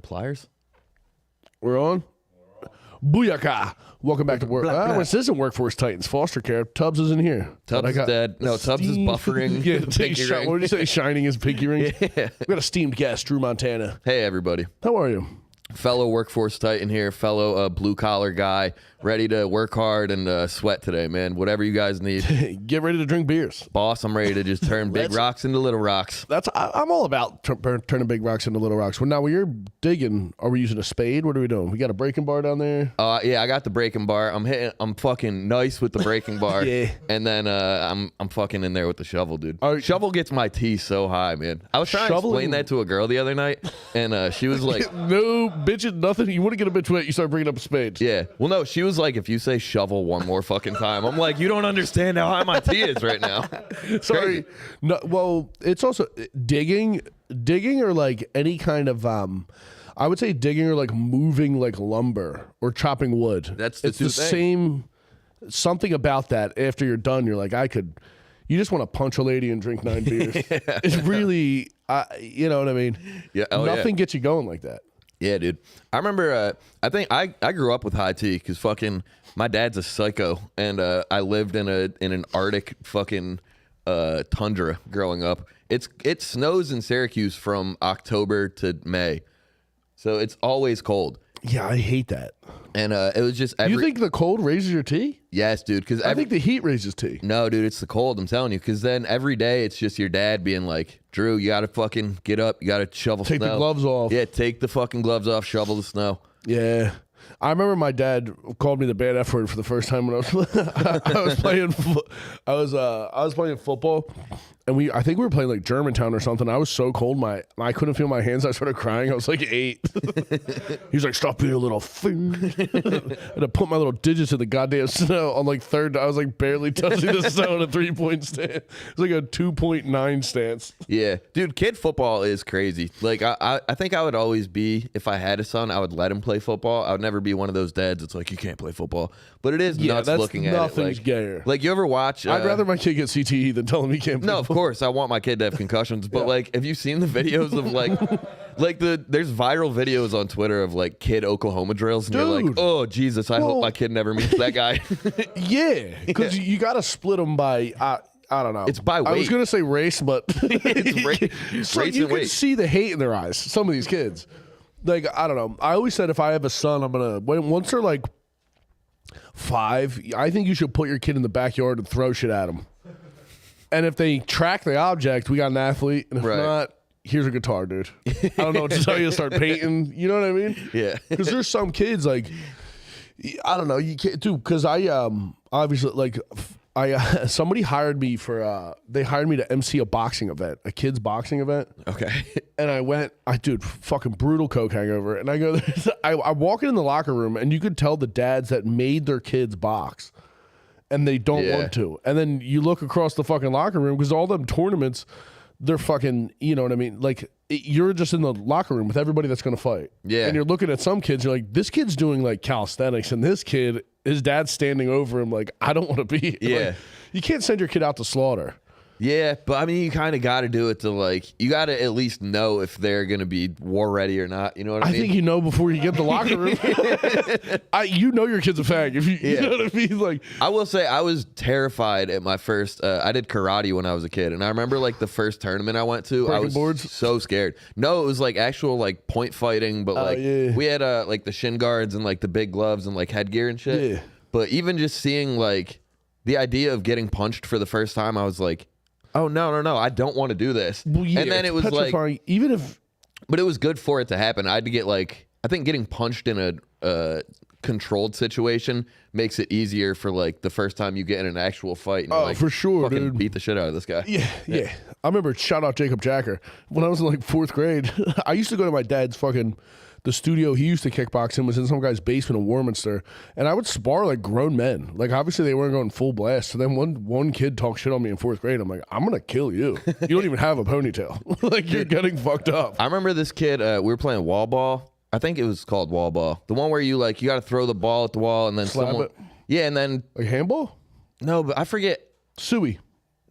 pliers? We're on. Booyaka. Welcome back to work. This isn't Workforce Titans. Foster care. Tubbs isn't here. Tubbs is dead. No, Tubbs is buffering. Yeah, what did you say? Shining his pinky ring? Yeah. We got a steamed guest, Dru Montana. Hey, everybody. How are you? Fellow Workforce Titan here. Fellow blue-collar guy. Ready to work hard and sweat today, man. Whatever you guys need. Get ready to drink beers. Boss, I'm ready to just turn big rocks into little rocks. I'm all about turning big rocks into little rocks. Well, now, when you're digging, are we using a spade? What are we doing? We got a breaking bar down there? Yeah, I got the breaking bar. I'm fucking nice with the breaking bar. Yeah. And then I'm fucking in there with the shovel, dude. Shovel gets my teeth so high, man. I was trying to explain that to a girl the other night, and she was like, no, bitch, nothing. You want to get a bitch wet, you start bringing up a spade. Yeah. Well, no, she was like, if you say shovel one more fucking time, I'm like, you don't understand how high my T is right now. Sorry. No, well, it's also digging or like any kind of I would say digging or like moving like lumber or chopping wood. It's the same. Something about that. After you're done, you're like, you just want to punch a lady and drink 9 beers. Yeah. It's really, you know what I mean? Yeah. Nothing gets you going like that. Yeah, dude. I remember, I think I grew up with high tea because fucking my dad's a psycho, and I lived in an Arctic fucking tundra growing up. It snows in Syracuse from October to May, so it's always cold. Yeah, I hate that. And it was just You think the cold raises your tea? Yes, dude. Because I think the heat raises tea. No, dude, it's the cold. I'm telling you. Because then every day it's just your dad being like, Drew, you got to fucking get up. You got to shovel snow. Take the gloves off. Yeah, take the fucking gloves off. Shovel the snow. Yeah. I remember my dad called me the bad F word for the first time when I was playing football, and I think we were playing like Germantown or something. I was so cold, I couldn't feel my hands. I started crying. I was like 8. He's like, "Stop being a little fool." I had to put my little digits in the goddamn snow on like third. I was like barely touching the snow on a 3-point stance. It's like a 2.9 stance. Yeah, dude, kid football is crazy. Like I think I would always be, if I had a son, I would let him play football. I would never be one of those dads. It's like, you can't play football, but it is nuts looking at it. Nothing's gayer. Like you ever watch? I'd rather my kid get CTE than tell him he can't play No, of course, I want my kid to have concussions, but like, have you seen the videos of like there's viral videos on Twitter of like kid Oklahoma drills, and you're like, oh Jesus, I hope my kid never meets that guy. Yeah, because you got to split them by. I don't know. It's by weight. I was going to say race, but it's so race you and can weight. see the hate in their eyes. Some of these kids, like, I don't know. I always said if I have a son, I'm gonna once they're like 5, I think you should put your kid in the backyard and throw shit at them. And if they track the object, we got an athlete. And if not, here's a guitar, dude. I don't know what to tell you. Start painting. You know what I mean? Yeah. Because there's some kids like, I don't know. You can't do because I obviously like. Somebody hired me they hired me to MC a boxing event, a kids boxing event. Okay. And I went, dude, fucking brutal coke hangover. And I go, I'm walking in the locker room and you could tell the dads that made their kids box and they don't want to. And then you look across the fucking locker room because all them tournaments, they're fucking, you know what I mean? Like you're just in the locker room with everybody that's going to fight. Yeah. And you're looking at some kids, you're like, this kid's doing like calisthenics and this kid, his dad's standing over him like, I don't want to be. Yeah. Like, you can't send your kid out to slaughter. Yeah, but I mean, you kind of got to do it to like, you got to at least know if they're going to be war ready or not. You know what I mean? I think you know before you get in the locker room. You know your kid's a fag. If you know what I mean? Like, I will say I was terrified at my first, I did karate when I was a kid. And I remember like the first tournament I went to, I was so scared. No, it was like actual like point fighting, but like we had like the shin guards and like the big gloves and like headgear and shit. Yeah. But even just seeing like the idea of getting punched for the first time, I was like, oh, no, I don't want to do this. Well, yeah, and then it was petrifying. Even if... But it was good for it to happen. I had to get like, I think getting punched in a controlled situation makes it easier for like the first time you get in an actual fight. And like, for sure, fucking dude. Beat the shit out of this guy. Yeah. I remember, shout out Jacob Jacker. When I was in like 4th grade, I used to go to my dad's the studio he used to kickbox in was in some guy's basement in Warminster, and I would spar like grown men. Like obviously they weren't going full blast. So then one kid talked shit on me in 4th grade. I'm like, I'm gonna kill you. You don't even have a ponytail. Like you're getting fucked up. I remember this kid. We were playing wall ball. I think it was called wall ball. The one where you got to throw the ball at the wall and then slap someone. It. Yeah, and then like handball. No, but I forget. Suey.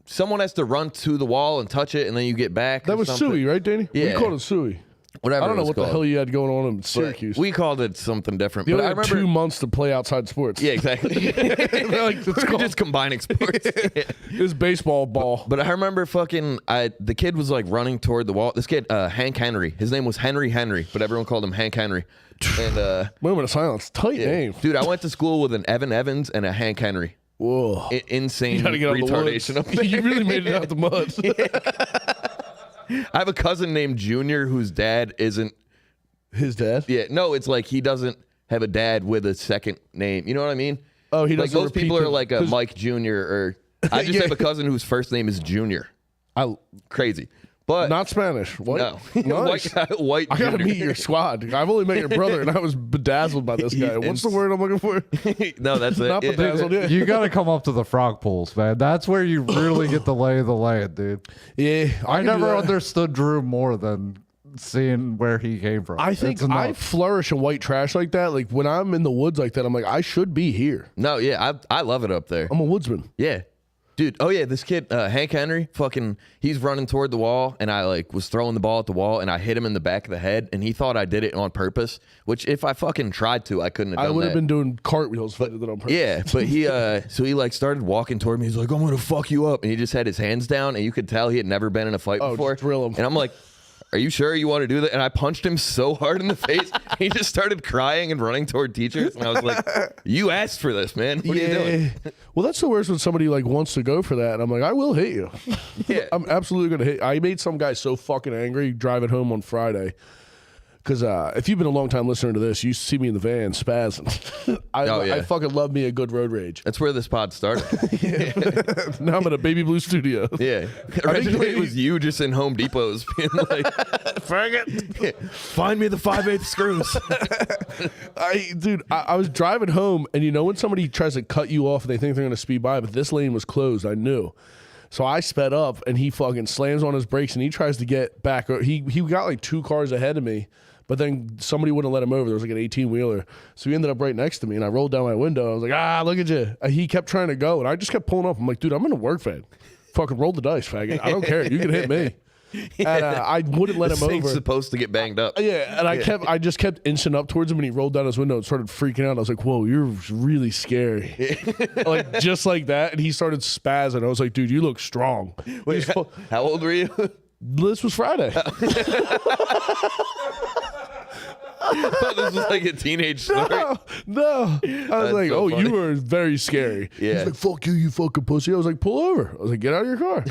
Someone has to run to the wall and touch it, and then you get back. That was Suey, right, Danny? Yeah. We called it Suey. Whatever. I don't know what called. the hell you had going on in Syracuse. But we called it something different. You but only I had remember 2 months to play outside sports. Yeah, exactly. We're just combining sports. It was baseball ball. But I remember the kid was like running toward the wall. This kid, Hank Henry. His name was Henry, but everyone called him Hank Henry. And moment of silence. Tight name. Dude, I went to school with an Evan Evans and a Hank Henry. Whoa. Insane retardation up there. You really made it out the mud. I have a cousin named Junior whose dad isn't his dad. Yeah, no, it's like he doesn't have a dad with a second name. You know what I mean? Oh, he doesn't. Like most people are like a Mike Junior, or I just have a cousin whose first name is Junior. Crazy, but not Spanish. What? No, nice. white. I gotta meet your squad. I've only met your brother, and I was bedazzled by this guy. What's the word I'm looking for? No, that's it. Not bedazzled. Yeah. You gotta come up to the frog pools, man. That's where you really get the lay of the land, dude. Yeah, I never understood Dru more than seeing where he came from. I think I flourish in white trash like that. Like when I'm in the woods like that, I'm like, I should be here. No, yeah, I love it up there. I'm a woodsman. Yeah. Dude, oh yeah, this kid, Hank Henry, he's running toward the wall, and I was throwing the ball at the wall, and I hit him in the back of the head, and he thought I did it on purpose, which if I fucking tried to, I couldn't have done that. I would have been doing cartwheels if I did it on purpose. Yeah, but he, so he started walking toward me. He's like, I'm going to fuck you up. And he just had his hands down, and you could tell he had never been in a fight before. Just drill him. And I'm like, are you sure you want to do that? And I punched him so hard in the face. He just started crying and running toward teachers. And I was like, you asked for this, man. What are you doing? Well, that's the worst when somebody wants to go for that. And I'm like, I will hit you. Yeah. I'm absolutely going to hit. I made some guy so fucking angry driving home on Friday. Because if you've been a long time listener to this, you see me in the van spazzing. I fucking love me a good road rage. That's where this pod started. Now I'm in a baby blue studio. Yeah. Originally it was you just in Home Depot's being like, faggot, find me the 5/8 screws. I was driving home, and when somebody tries to cut you off and they think they're going to speed by, but this lane was closed, I knew. So I sped up, and he fucking slams on his brakes, and he tries to get back. He got like 2 cars ahead of me. But then somebody wouldn't let him over. There was like an 18-wheeler. So he ended up right next to me, and I rolled down my window. I was like, look at you. He kept trying to go, and I just kept pulling up. I'm like, dude, I'm in a work van. Fucking roll the dice, faggot. I don't care. You can hit me. And I wouldn't let him over. This supposed to get banged up. Yeah, and I just kept inching up towards him, and he rolled down his window and started freaking out. I was like, whoa, you're really scary. Like, just like that. And he started spazzing. I was like, dude, you look strong. Wait, how old were you? This was Friday. This was like a teenage story. No. I was like, so funny. You were very scary. Yeah. He's like, fuck you, you fucking pussy. I was like, pull over. I was like, get out of your car.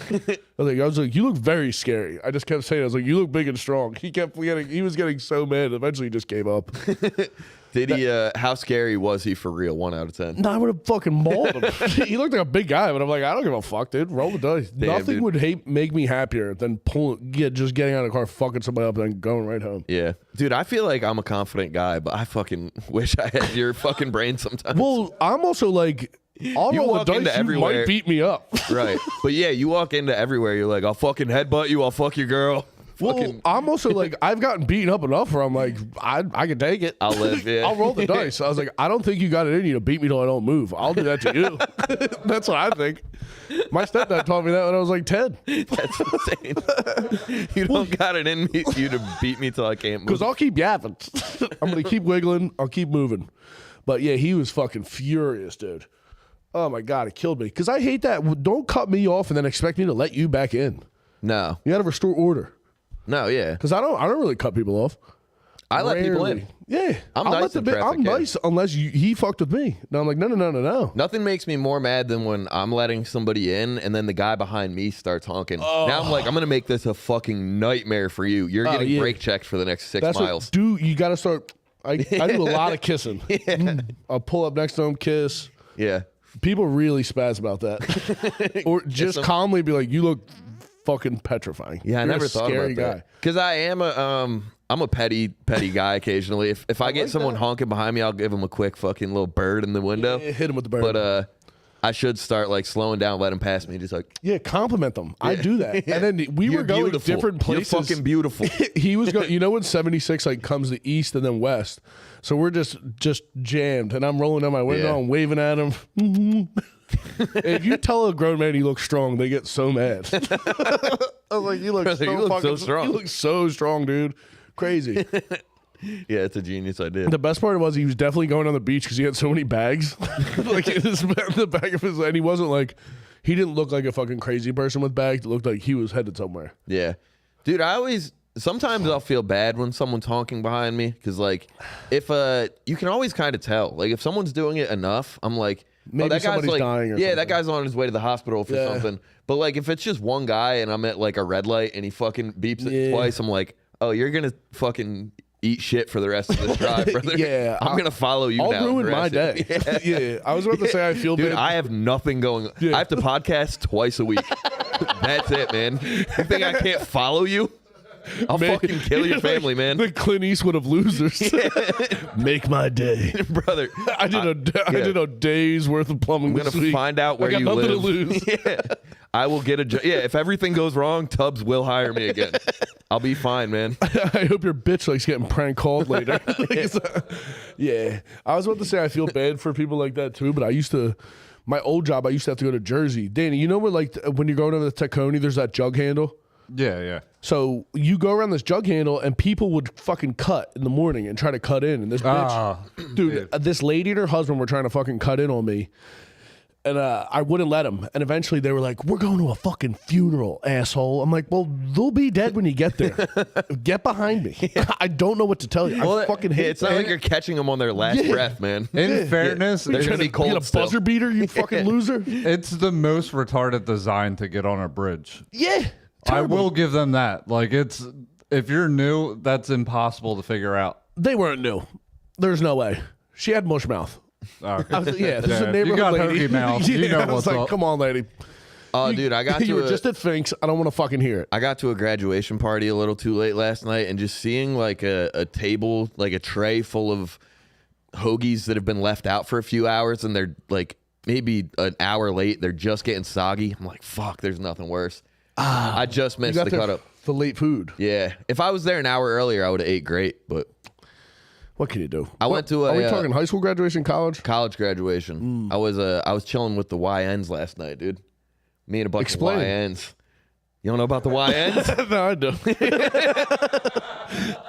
I was like, you look very scary. I just kept saying, I was like, you look big and strong. He was getting so mad. Eventually he just gave up. Did he, how scary was he for real? 1 out of 10. No, I would have fucking mauled him. He looked like a big guy, but I'm like, I don't give a fuck, dude. Roll the dice. Damn, Nothing would make me happier than just getting out of the car, fucking somebody up, and then going right home. Yeah. Dude, I feel like I'm a confident guy, but I fucking wish I had your fucking brain sometimes. Well, I'm also like, I'll roll the dice, you might beat me up. Right. But yeah, you walk into everywhere, you're like, I'll fucking headbutt you, I'll fuck your girl. Well, I'm also like, I've gotten beaten up enough where I'm like, I can take it. I'll live, yeah. I'll roll the dice. I was like, I don't think you got it in you to beat me till I don't move. I'll do that to you. That's what I think. My stepdad taught me that when I was like 10. That's insane. You don't got it in you to beat me till I can't move. Because I'll keep yapping. I'm going to keep wiggling. I'll keep moving. But yeah, he was fucking furious, dude. Oh my God, it killed me. Because I hate that. Don't cut me off and then expect me to let you back in. No. You got to restore order. No, yeah. Because I don't really cut people off. I let people in. Yeah. I'm nice I'm nice unless he fucked with me. No, I'm like, no. Nothing makes me more mad than when I'm letting somebody in and then the guy behind me starts honking. Oh. Now I'm like, I'm going to make this a fucking nightmare for you. You're getting brake checked for the next 6 miles. You got to start. I do a lot of kissing. Yeah. I'll pull up next to him, kiss. Yeah. People really spaz about that. Or just calmly be like, you look fucking petrifying. Yeah, I never thought about that. Because I am I'm a petty guy occasionally. If I get someone honking behind me, I'll give him a quick fucking little bird in the window. Yeah, hit him with the bird. But I should start like slowing down, let him pass me, just like compliment them. Yeah. I do that. Yeah. And then we were going different places. You're fucking beautiful. He was going. When 76 like comes to east and then west, so we're just jammed, and I'm rolling down my window, I'm waving at him. If you tell a grown man he looks strong, they get so mad. I was like, you look so strong. You look so strong, dude. Crazy. Yeah, it's a genius idea. The best part was he was definitely going on the beach because he had so many bags, like in the back of his. And he wasn't like, he didn't look like a fucking crazy person with bags. It looked like he was headed somewhere. Yeah, dude. Sometimes I'll feel bad when someone's honking behind me because, like, if you can always kind of tell. Like, if someone's doing it enough, I'm like, maybe that somebody's guy's like, dying. Or yeah, something. that guy's on his way to the hospital for something. But like, if it's just one guy and I'm at like a red light and he fucking beeps it twice, I'm like, oh, you're gonna fucking eat shit for the rest of this drive, brother. Yeah, I'm gonna follow you. I'll ruin my day. Yeah, I was about to say I feel dude. bad. I have nothing going. I have to podcast twice a week. That's it, man. You think I can't follow you? I'll fucking kill your family, man. The Clint Eastwood of losers. Make my day, brother. I did a day's worth of plumbing. I'm gonna find out where I got you nothing live. to lose. Yeah. I will get a job. Yeah, if everything goes wrong, Tubbs will hire me again. I'll be fine, man. I hope your bitch likes getting prank called later. Yeah, I was about to say I feel bad for people like that too, but I used to. My old job, I used to have to go to Jersey. Danny, you know where like when you're going over the Tacony, there's that jug handle. Yeah. So you go around this jug handle, and people would fucking cut in the morning and try to cut in. And this bitch, dude, this lady and her husband were trying to fucking cut in on me. And I wouldn't let them. And eventually they were like, we're going to a fucking funeral, asshole. I'm like, well, they'll be dead when you get there. Get behind me. I don't know what to tell you. I fucking hate it. It's not like you're catching them on their last breath, man. In fairness, they're going to be cold. You get a buzzer beater, you fucking loser. It's the most retarded design to get on a bridge. Yeah. Terrible. I will give them that. Like, it's, if you're new, that's impossible to figure out. They weren't new. There's no way. She had mush mouth. Okay. This is a neighborhood you got lady. hoagie mouth. You know I was what's like, up. come on, lady. Oh, dude, I got to you were just at Fink's. I don't want to fucking hear it. I got to a graduation party a little too late last night, and just seeing like a table, like a tray full of hoagies that have been left out for a few hours, and they're like maybe an hour late. They're just getting soggy. I'm like, fuck, there's nothing worse. I just missed the cut up. The late food. Yeah. If I was there an hour earlier, I would have ate great, but what can you do? I went to a... Are we talking high school graduation, college? College graduation. I was chilling with the YNs last night, dude. Me and a bunch of YNs. You don't know about the YNs? No, I don't.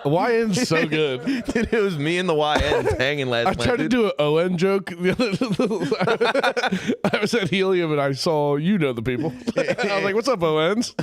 YN's so good. Dude, it was me and the YNs hanging last night. I tried to do an ON joke. I was at Helium and I saw the people. I was like, what's up, ONs?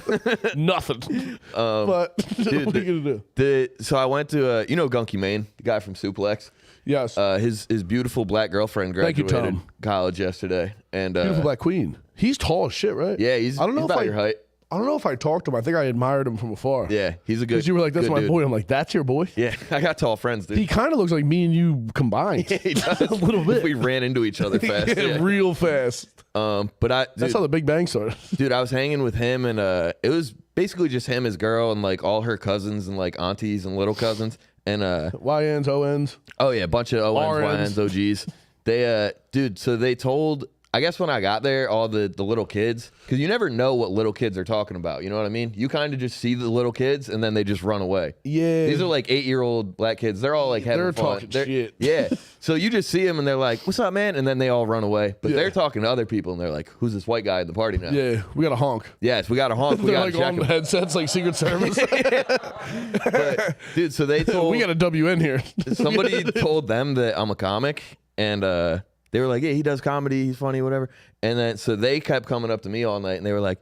Nothing. But dude, what are you going to do? So I went to, Gunky Maine, the guy from Suplex. Yes. His beautiful black girlfriend graduated college yesterday. And beautiful black queen. He's tall as shit, right? Yeah, he's about your height. I don't know if I talked to him. I think I admired him from afar. Yeah, he's a good. Because you were like, "That's my boy." I'm like, "That's your boy." Yeah, I got tall friends, dude. He kind of looks like me and you combined. Yeah, he does. A little bit. We ran into each other fast. Real fast. That's how the Big Bang started. Dude, I was hanging with him, and it was basically just him, his girl, and like all her cousins and like aunties and little cousins, and YNs, ONs. Oh yeah, a bunch of ONs, YNs, OGs. They dude, so they told. I guess when I got there, all the little kids, because you never know what little kids are talking about. You know what I mean? You kind of just see the little kids, and then they just run away. Yeah. These are like 8-year-old black kids. They're all like having fun. Talking shit. Yeah. So you just see them, and they're like, "What's up, man?" And then they all run away. But they're talking to other people, and they're like, "Who's this white guy at the party now?" Yeah, we got a honk. Yes, we got a honk. We They're got like to check on him. headsets like Secret Service. But, dude, so they told... we got a WN here. Somebody told them that I'm a comic, and they were like, "Yeah, he does comedy. He's funny, whatever." And then so they kept coming up to me all night, and they were like,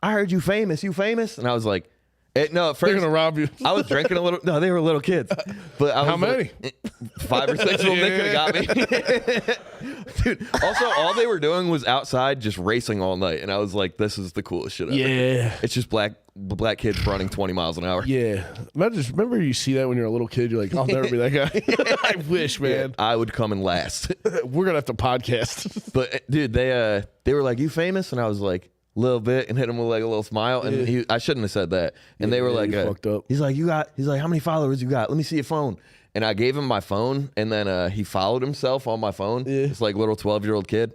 "I heard you famous. You famous?" And I was like, "No." At first, they're gonna rob you. I was drinking a little. No, they were little kids. But I was how many? Like, 5 or 6 of them. They could have got me. Dude. Also, all they were doing was outside just racing all night, and I was like, "This is the coolest shit ever." Yeah. It's just black kids running 20 miles an hour. Yeah. Remember you see that when you're a little kid, you're like, I'll never be that guy. I wish, man. Yeah, I would come in last. We're gonna have to podcast. But dude, they were like, "You famous?" And I was like, "A little bit," and hit him with like a little smile. And I shouldn't have said that. And they were like, fucked up. He's like, "How many followers you got? Let me see your phone." And I gave him my phone, and then he followed himself on my phone. Yeah. It's like little 12-year-old kid.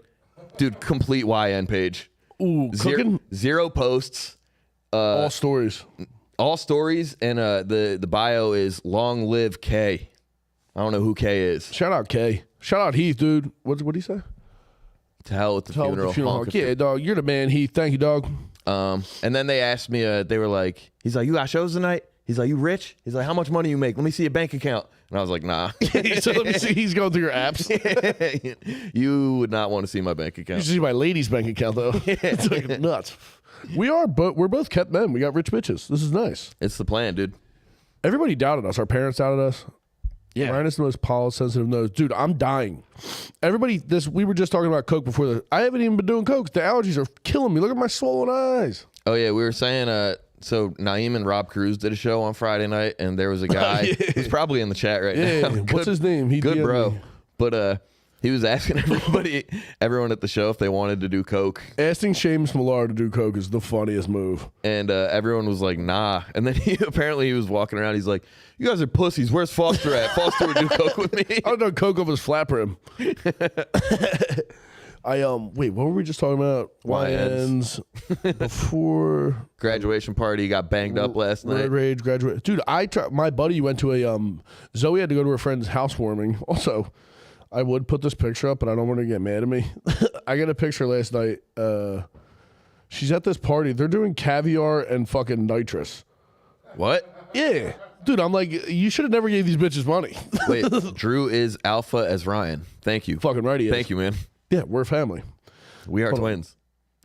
Dude, complete YN page. Ooh, cooking? Zero posts. All stories. All stories, and the bio is "Long live K." I don't know who K is. Shout out K. Shout out Heath, dude. What'd he say? To hell with the funeral. Yeah, dog. You're the man, Heath. Thank you, dog. And then they asked me. They were like, "He's like, you got shows tonight?" He's like, you rich? He's like, how much money you make? Let me see your bank account. And I was like, nah. So let me see. He's going through your apps. You would not want to see my bank account. You should see my lady's bank account, though. It's like nuts. We're both kept men. We got rich bitches. This is nice. It's the plan, dude. Everybody doubted us. Our parents doubted us. Yeah. Ryan is the most sensitive nose. Dude, I'm dying. We were just talking about Coke before I haven't even been doing Coke. The allergies are killing me. Look at my swollen eyes. Oh, yeah. We were saying, so Naeem and Rob Cruz did a show on Friday night, and there was a guy who's probably in the chat right now. What's his name? Good bro. Me. But he was asking everyone at the show if they wanted to do Coke. Asking Seamus Millar to do Coke is the funniest move. And everyone was like, nah. And then he was walking around. He's like, you guys are pussies. Where's Foster at? Foster would do Coke with me. I don't Coke off his flat brim. Wait, what were we just talking about? YNs before graduation party got banged up last night. Rage graduate. Dude, my buddy went to a Zoe had to go to her friend's housewarming. Also, I would put this picture up, but I don't want her to get mad at me. I got a picture last night. She's at this party. They're doing caviar and fucking nitrous. What? Yeah. Dude, I'm like, you should have never gave these bitches money. Wait, Drew is alpha as Ryan. Thank you. Fucking right he is. Thank you, man. Yeah, we're family. We are twins.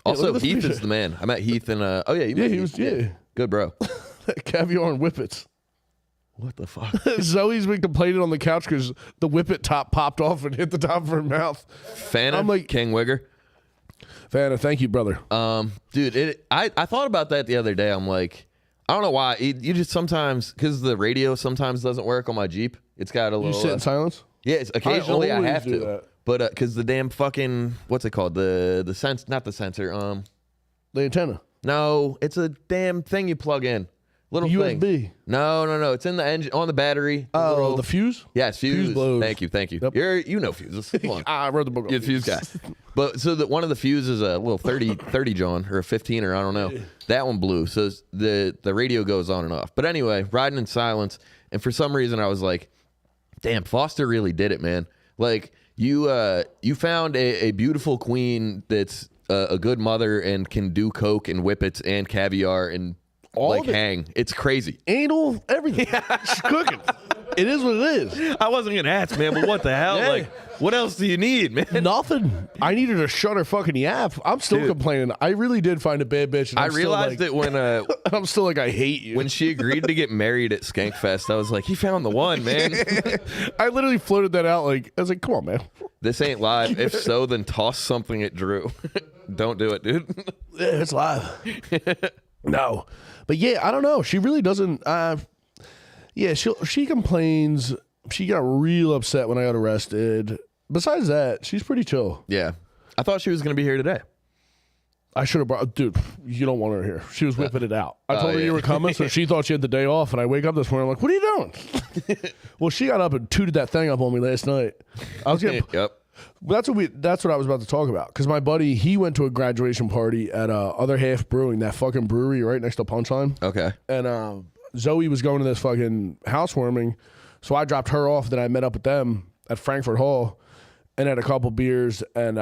Also, Heath is the man. I met Heath in he was good bro. Caviar and whippets. What the fuck? Zoe's been complaining on the couch because the whippet top popped off and hit the top of her mouth. Fanta, I'm like, King Wigger. Fanta, thank you, brother. Dude, I thought about that the other day. I'm like, I don't know why. You just sometimes, because the radio sometimes doesn't work on my Jeep. It's got a little. You sit in silence? Yeah, occasionally I have to. That. But because the damn fucking, what's it called? The sense, not the sensor. The antenna. No, it's a damn thing you plug in. Little USB. Thing. No. It's in the engine, on the battery. Oh, the fuse? Yes, fuse. Blows. Thank you. Yep. You know fuses. Come on. I read the book. You're a fuse guy. But so one of the fuses, a little 30 John, or a 15er, I don't know. That one blew. So the radio goes on and off. But anyway, riding in silence. And for some reason I was like, damn, Foster really did it, man. Like, you found a beautiful queen that's a good mother and can do Coke and whippets and caviar and all like hang. It's crazy. Anal, everything. She's cooking. It is what it is. I wasn't gonna ask, man, but what the hell? Yeah. Like, what else do you need, man? Nothing. I needed to shut her fucking yap. I'm still complaining. I really did find a bad bitch. And I realized it when I'm still like, I hate you. When she agreed to get married at Skankfest, I was like, he found the one, man. I literally floated that out. Like, I was like, come on, man. This ain't live. If so, then toss something at Drew. Don't do it, dude. Yeah, it's live. No, but yeah, I don't know. She really doesn't. Yeah, she complains. She got real upset when I got arrested. Besides that, she's pretty chill. Yeah, I thought she was gonna be here today. I should have brought. Dude, you don't want her here. She was whipping it out. I told her you were coming, so she thought she had the day off. And I wake up this morning, I'm like, "What are you doing?" Well, she got up and tooted that thing up on me last night. I was getting. Yep. That's what I was about to talk about. Because my buddy, he went to a graduation party at Other Half Brewing, that fucking brewery right next to Punchline. Okay. And Zoe was going to this fucking housewarming, so I dropped her off. Then I met up with them at Frankfurt Hall and had a couple beers. And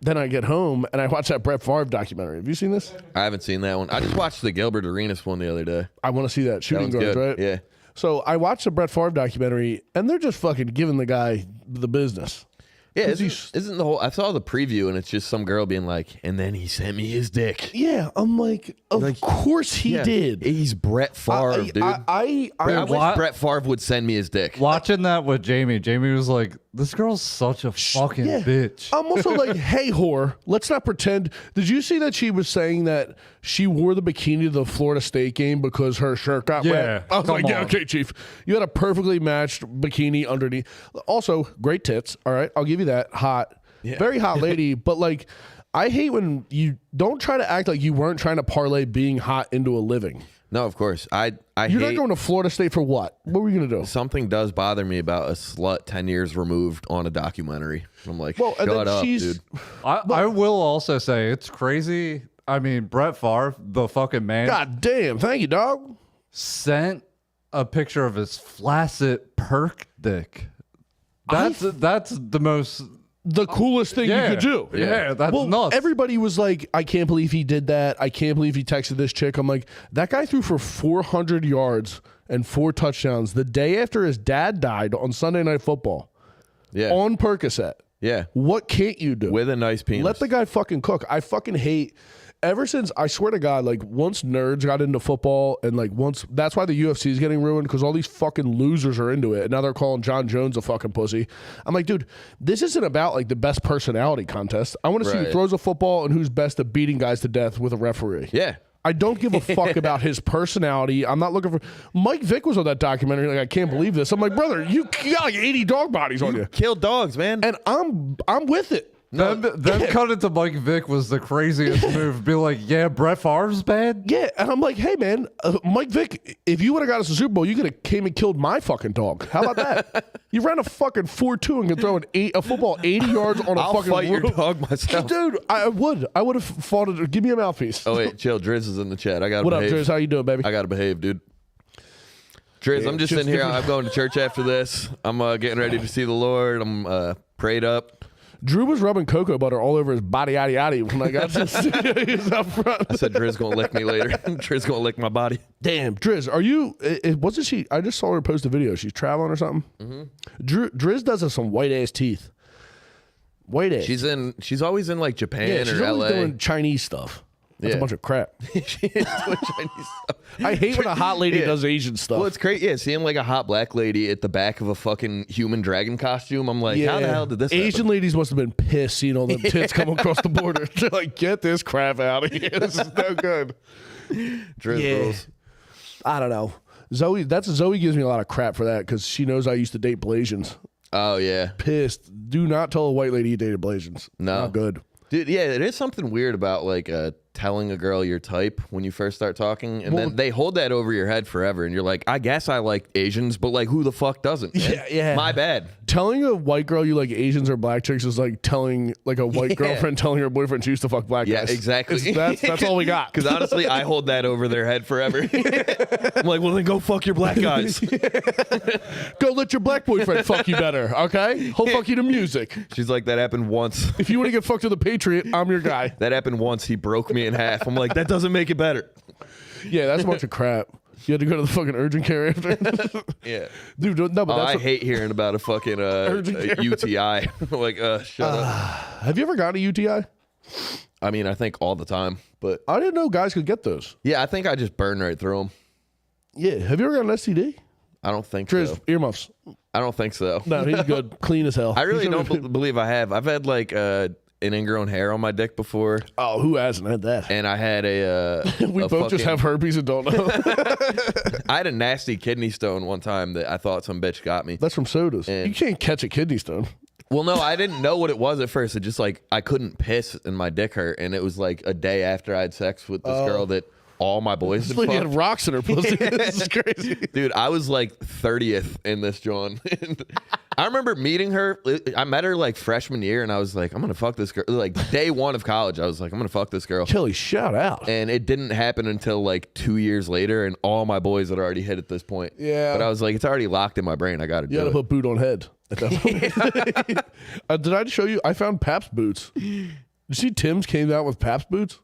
then I get home and I watched that Brett Favre documentary. Have you seen this? I haven't seen that one. I just watched the Gilbert Arenas one the other day. I want to see that. Shooting guards, good. right? Yeah. So I watched the Brett Favre documentary, and they're just fucking giving the guy the business. Yeah, isn't the whole... I saw the preview, and it's just some girl being like, and then he sent me his dick. Yeah, I'm like, of course he did. He's Brett Favre, dude. I wish Brett Favre would send me his dick. Watching that with Jamie was like, this girl's such a fucking bitch. I'm also like, hey, whore, let's not pretend. Did you see that she was saying that she wore the bikini to the Florida State game because her shirt got wet? I was like, yeah, okay, Chief. You had a perfectly matched bikini underneath. Also, great tits. All right, I'll give you that. Hot. Yeah. Very hot lady. But like, I hate when you don't try to act like you weren't trying to parlay being hot into a living. No, of course. You're not going to Florida State for what? What were you going to do? Something does bother me about a slut 10 years removed on a documentary. I'm like, shut up, dude. I will also say it's crazy. I mean, Brett Favre, the fucking man. God damn. Thank you, dog. Sent a picture of his flaccid perk dick. That's the most... The coolest thing you could do. Yeah, that's nuts. Everybody was like, I can't believe he did that. I can't believe he texted this chick. I'm like, that guy threw for 400 yards and 4 touchdowns the day after his dad died on Sunday Night Football. Yeah. On Percocet. Yeah. What can't you do? With a nice penis. Let the guy fucking cook. I fucking hate, ever since, I swear to God, like once nerds got into football and like once, that's why the UFC is getting ruined because all these fucking losers are into it. And now they're calling John Jones a fucking pussy. I'm like, dude, this isn't about like the best personality contest. I want to see who throws a football and who's best at beating guys to death with a referee. Yeah. I don't give a fuck about his personality. I'm not looking for. Mike Vick was on that documentary. Like, I can't believe this. I'm like, brother, you got like 80 dog bodies on you. Kill dogs, man. And I'm with it. Them cut into Mike Vick was the craziest move. Be like, yeah, Brett Favre's bad. Yeah, and I'm like, hey man, Mike Vick, if you would have got us a Super Bowl, you could have came and killed my fucking dog. How about that? You ran a fucking 4-2 and could throw a football 80 yards on a I'll fucking fight your dog myself. Dude, I would have fought it. Give me a mouthpiece. Oh wait, chill. Driz is in the chat. I got. What up, Driz? How you doing, baby? I gotta behave, dude. Driz, Yeah, I'm just sitting here. I'm going to church after this. I'm getting ready to see the Lord. I'm prayed up. Drew was rubbing cocoa butter all over his body, yaddy, yaddy when I got to the studio. He was up front. I said Driz gonna lick me later. Driz gonna lick my body. Damn, Driz, are you? Wasn't she? I just saw her post a video. She's traveling or something. Driz does have some white ass teeth. White ass. She's always in like Japan she's or always LA. doing Chinese stuff. That's a bunch of crap. She is doing Chinese stuff. I hate when a hot lady does Asian stuff. Well, it's great. Yeah, seeing like a hot black lady at the back of a fucking human dragon costume. I'm like, how the hell did this Asian happen? ladies must have been pissed seeing all them tits come across the border. They're like, get this crap out of here. This is no good. Drizzles. I don't know. Zoe gives me a lot of crap for that because she knows I used to date Blasians. Oh yeah. Pissed. Do not tell a white lady you dated Blasians. No. Not good. Dude, yeah, it is something weird about like telling a girl your type when you first start talking, and then they hold that over your head forever, and you're like, I guess I like Asians, but like, who the fuck doesn't? Man? Yeah. My bad. Telling a white girl you like Asians or black chicks is like telling like a white girlfriend telling her boyfriend she used to fuck black guys. Yeah, exactly. That's all we got. Because honestly, I hold that over their head forever. I'm like, well, then go fuck your black guys. Go let your black boyfriend fuck you better, okay? He'll fuck you to music. She's like, that happened once. If you want to get fucked to the Patriot, I'm your guy. That happened once. He broke me in half. I'm like, that doesn't make it better. Yeah, that's a bunch of crap. You had to go to the fucking urgent care after. Yeah, dude. No, but I hate hearing about a fucking UTI. Like, shut up. Have you ever gotten a UTI? I mean, I think all the time, but I didn't know guys could get those. yeah, I think I just burn right through them. Yeah. Have you ever gotten an STD? I don't think Triz, so. earmuffs. I don't think so. No, he's good. Clean as hell. I really don't believe I have. I've had like an ingrown hair on my dick before. Oh, who hasn't had that? And I had we both just have herpes and don't know. I had a nasty kidney stone one time that I thought some bitch got me. That's from sodas. You can't catch a kidney stone. Well, no, I didn't know what it was at first. It just like I couldn't piss and my dick hurt, and it was like a day after I had sex with this girl that all my boys had She fucked. had rocks in her pussy. This is crazy. Dude, I was like 30th in this John. I remember meeting her. I met her like freshman year, and I was like, I'm gonna fuck this girl. Like day one of college, I was like, I'm gonna fuck this girl. Kelly, shout out. And it didn't happen until like 2 years later, and all my boys had already hit at this point. Yeah. But I was like, it's already locked in my brain. I gotta do You gotta it. put boot on head. At that point. Did I show you? I found Pabst boots. You see Tim's came out with Pabst boots?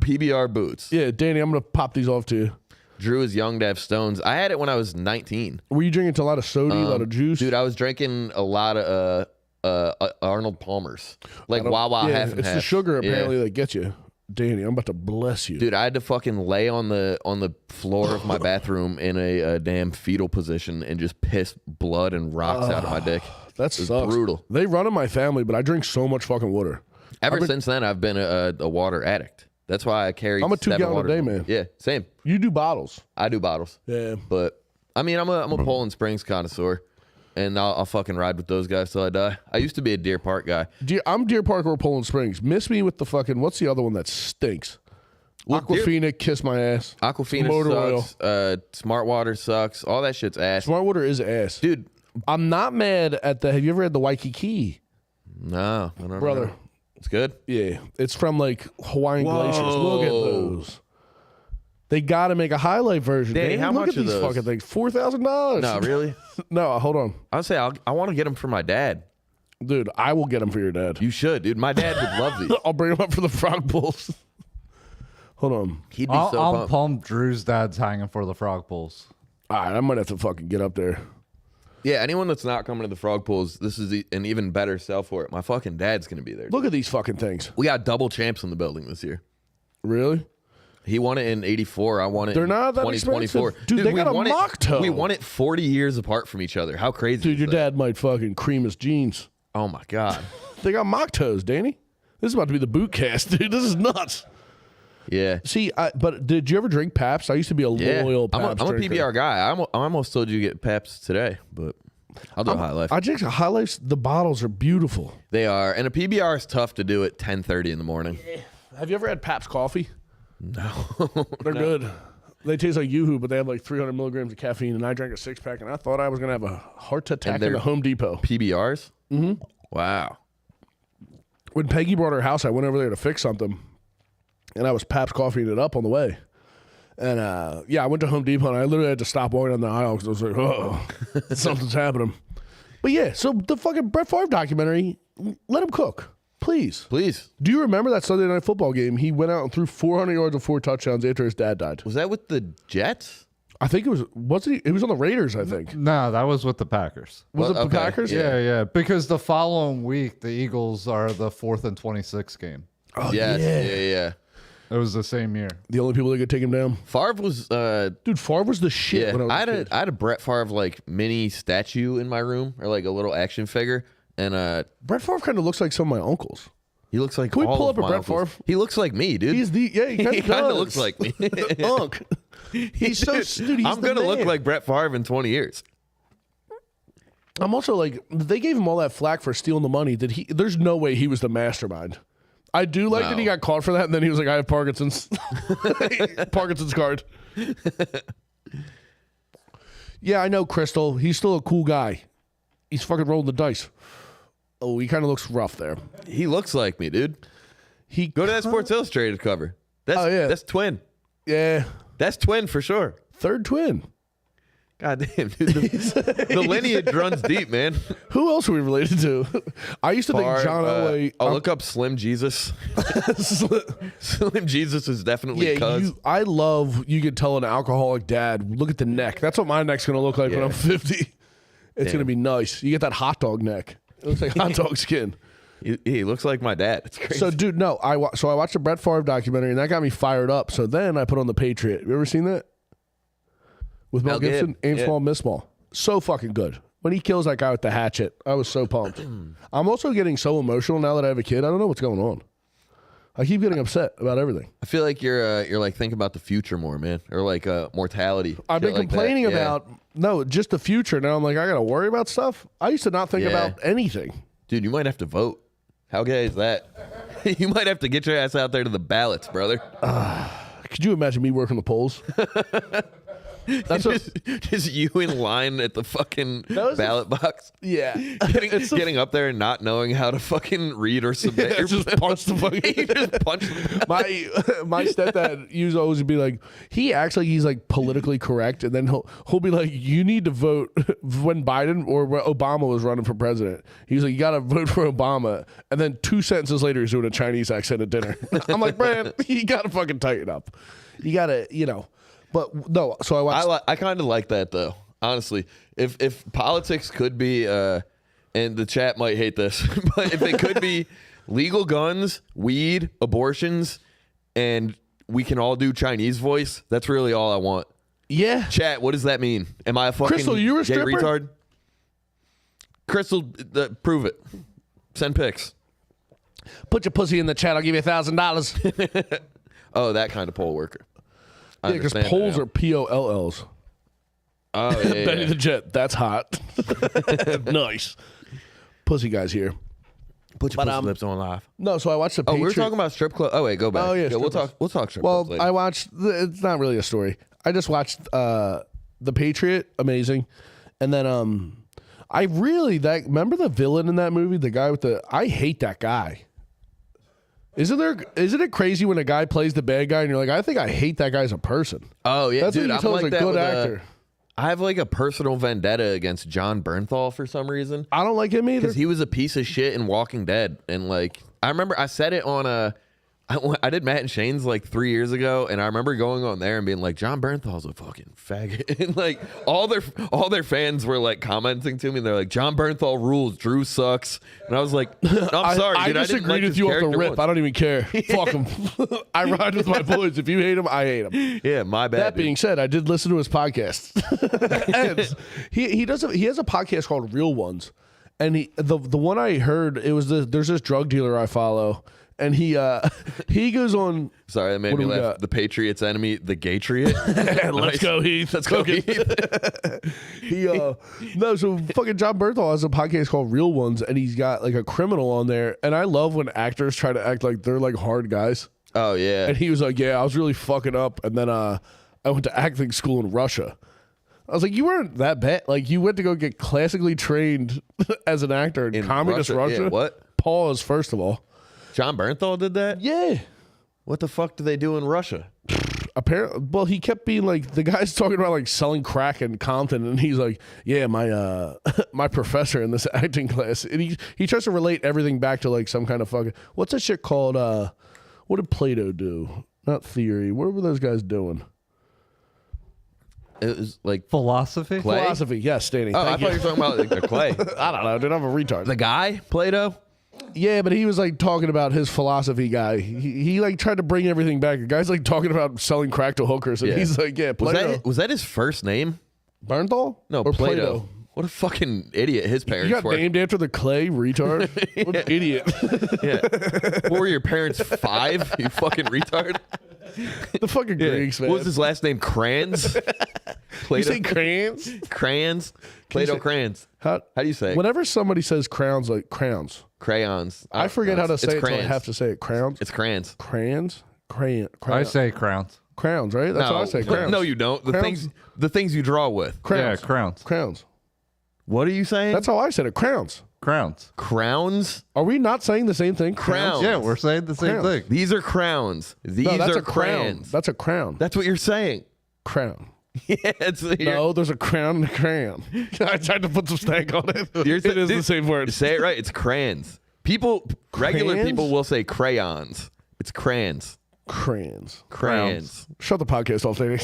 PBR boots. Yeah, Danny, I'm gonna pop these off to you. Drew is young to have stones. I had it when I was 19. Were you drinking a lot of soda, a lot of juice? Dude, I was drinking a lot of Arnold Palmer's. Like Wawa half and it's half. the sugar apparently that gets you. Danny, I'm about to bless you. Dude, I had to fucking lay on the floor of my bathroom in a damn fetal position and just piss blood and rocks out of my dick. That sucks. Brutal. They run in my family, but I drink so much fucking water. Ever since then, I've been a water addict. That's why I carry. I'm a 2 gallon a day waters. man. Yeah, same. You do bottles. I do bottles. Yeah. But I mean, I'm a Poland Springs connoisseur, and I'll fucking ride with those guys till I die. I used to be a Deer Park guy. I'm Deer Park or Poland Springs. Miss me with the fucking, what's the other one that stinks? Well, Aquafina, kiss my ass. Aquafina Motor sucks. Smart Water sucks. All that shit's ass. Smart water is ass. Dude. I'm not mad at have you ever had the Waikiki? No, I don't Brother. know. It's good. Yeah. It's from like Hawaiian glaciers. Look at those. They got to make a highlight version. Danny, how look much at these are those? fucking things. $4,000. No, really? No, hold on. I'll say I want to get them for my dad. Dude, I will get them for your dad. You should, dude. My dad would love these. I'll bring them up for the frog bulls. Hold on. He'd be so I'll pumped. pump Drew's dad's hanging for the frog pulls. All right, I might have to fucking get up there. Yeah, anyone that's not coming to the frog pools, this is an even better sell for it. My fucking dad's going to be there. Look at these fucking things. We got double champs in the building this year. Really? He won it in 84. I won it They're in not that 2024. expensive. Dude, they got a mock toe. We won it 40 years apart from each other. How crazy Dude, is your that? dad might fucking cream his jeans. Oh, my God. They got mock toes, Danny. This is about to be the boot cast, dude. This is nuts. Yeah. See, but did you ever drink Pabst? I used to be a loyal Pabst I'm a drinker. PBR guy. I almost told you to get Pabst today, but I'll do a High Life. I drink High Life. The bottles are beautiful. They are. And a PBR is tough to do at 10:30 in the morning. Have you ever had Pabst coffee? No. They're good. They taste like Yoo-Hoo, but they have like 300 milligrams of caffeine, and I drank a 6-pack, and I thought I was going to have a heart attack in the Home Depot. PBRs? Mm-hmm. Wow. When Peggy brought her house, I went over there to fix something, and I was Pabst coffeeing it up on the way. And, I went to Home Depot, and I literally had to stop walking down the aisle because I was like, oh, something's happening. But, yeah, so the fucking Brett Favre documentary, let him cook. Please. Please. Do you remember that Sunday Night Football game? He went out and threw 400 yards and 4 touchdowns after his dad died. Was that with the Jets? I think it was, wasn't he? It was on the Raiders, I think. No, that was with the Packers. Was it the Packers? Yeah. Because the following week, the Eagles are the 4th and 26 game. Oh, yes. Yeah. It was the same year. The only people that could take him down. Favre was... Dude, Favre was the shit yeah, when I was a kid. I had a Brett Favre like mini statue in my room, or like a little action figure, and Brett Favre kind of looks like some of my uncles. he looks like Can we all pull of up a my Brett uncles. Favre? He looks like me, dude. He kind of looks like me. Unk. He's so dude. I'm gonna look like Brett Favre in 20 years. I'm also like, they gave him all that flack for stealing the money. There's no way he was the mastermind. I do like that he got caught for that, and then he was like, I have Parkinson's. Parkinson's card. Yeah, I know, Crystal. He's still a cool guy. He's fucking rolling the dice. Oh, he kind of looks rough there. He looks like me, dude. Go to that Sports Illustrated cover. That's twin. Yeah. That's twin for sure. Third twin. God damn, dude. The lineage runs deep, man. Who else are we related to? I used to think John Elway. Look up Slim Jesus. Slim Jesus is definitely cuz. I love, you could tell an alcoholic dad, look at the neck. That's what my neck's going to look like when I'm 50. It's going to be nice. You get that hot dog neck. It looks like hot dog skin. He looks like my dad. It's crazy. So, dude, no. I watched the Brett Favre documentary, and that got me fired up. So then I put on The Patriot. You ever seen that? With Mel Gibson? Aim small, miss small. So fucking good. When he kills that guy with the hatchet, I was so pumped. I'm also getting so emotional now that I have a kid. I don't know what's going on. I keep getting upset about everything. I feel like you're like thinking about the future more, man, or like mortality. I've been complaining about just the future. Now I'm like, I gotta worry about stuff. I used to not think about anything. Dude, you might have to vote. How gay is that? You might have to get your ass out there to the ballots, brother. Could you imagine me working the polls? That's just you in line at the fucking ballot box. Yeah. Getting up there and not knowing how to fucking read or submit. Yeah, just punch the fucking. Just punch. My stepdad used to always be like, he acts like he's like politically correct, and then he'll be like, you need to vote when Biden or when Obama was running for president. He's like, you got to vote for Obama, and then 2 sentences later he's doing a Chinese accent at dinner. I'm like, man, you got to fucking tighten up. You got to, But no, so I watched. I kind of like that though. Honestly, if politics could be, and the chat might hate this, but if it could be legal guns, weed, abortions, and we can all do Chinese voice, that's really all I want. Yeah. Chat, what does that mean? Am I a fucking Crystal, you a gay stripper? retard? Crystal, prove it. Send pics. Put your pussy in the chat. I'll give you $1,000. Oh, that kind of poll worker. Yeah, because polls are POLLs. Oh, yeah. Benny the Jet. That's hot. Nice. Pussy guys here. Put your pussy lips on live. No, so I watched the Patriot. We were talking about strip club. Oh, wait, go back. Oh, yeah, we'll talk strip clubs later. I watched, it's not really a story. I just watched The Patriot. Amazing. And then remember the villain in that movie? The guy with I hate that guy. Isn't it crazy when a guy plays the bad guy and you're like, I think I hate that guy as a person? Oh, yeah. That's dude, what you tell us a good actor. I have like a personal vendetta against John Bernthal for some reason. I don't like him either. Because he was a piece of shit in Walking Dead. And like, I remember I said it on I did Matt and Shane's like 3 years ago, and I remember going on there and being like, John Bernthal's a fucking faggot. And like all their fans were like commenting to me. They're like, John Bernthal rules, Dru sucks. And I was like, I'm sorry, I dude. I disagreed like with you off the rip. once. I don't even care. Fuck him. I ride with my boys. If you hate him, I hate him. Yeah, my bad. That being said, I did listen to his podcast. And he has a podcast called Real Ones. And the one I heard, it was there's this drug dealer I follow. And he goes on. Sorry, that made me laugh. Got? The Patriots' enemy, the Gatriot. Let's go, Heath. Let's go, Heath. So fucking John Bernthal has a podcast called Real Ones, and he's got like a criminal on there. And I love when actors try to act like they're like hard guys. Oh yeah. And he was like, "Yeah, I was really fucking up." And then I went to acting school in Russia. I was like, "You weren't that bad. Like you went to go get classically trained as an actor in communist Russia." Yeah, what? Pause. First of all. John Bernthal did that? Yeah. What the fuck do they do in Russia? Apparently, well, he kept being like, the guy's talking about like selling crack in Compton, and he's like, yeah, my my professor in this acting class, and he tries to relate everything back to like some kind of fucking, what's that shit called? What did Plato do? Not theory. What were those guys doing? It was like philosophy. Clay? Philosophy, yes, Danny. Oh, I thought you were talking about like the clay. I don't know, dude. I'm a retard. The guy, Plato. Yeah, but he was like talking about his philosophy guy. He like tried to bring everything back. The guy's like talking about selling crack to hookers, and he's like, yeah, Plato. Was that his first name? Bernthal? No, or Plato. What a fucking idiot his parents You got were. named after the clay, retard? What an idiot. Yeah. What were your parents, 5? You fucking retard. The fucking Greeks, man. What was his last name? Crayons? Plato? You say crayons? Crayons? Plato crayons. How do you say it? Whenever somebody says crowns, like crowns. Crayons. I forget how to say it, so I crayons. have to say it. Crowns? It's crayons. Crayons? Crayons. I say crowns. Crowns, right? That's what I say. Crowns. No, you don't. The things you draw with. Crowns. Yeah, crowns. Crowns. What are you saying? That's how I said it. Crowns. Crowns. Crowns? Are we not saying the same thing? Crowns. Yeah, we're saying the same Crowns. thing. These are crowns. These No, that's are a crown. crayons. That's a crown. That's what you're saying. Crown. Yeah, No, there's a crown and a crayon. I tried to put some stank on it. It is the same word. Say it right. It's crayons. Regular Crayons? people will say crayons. It's crayons. Crayons. Crayons. Shut the podcast off, Danny.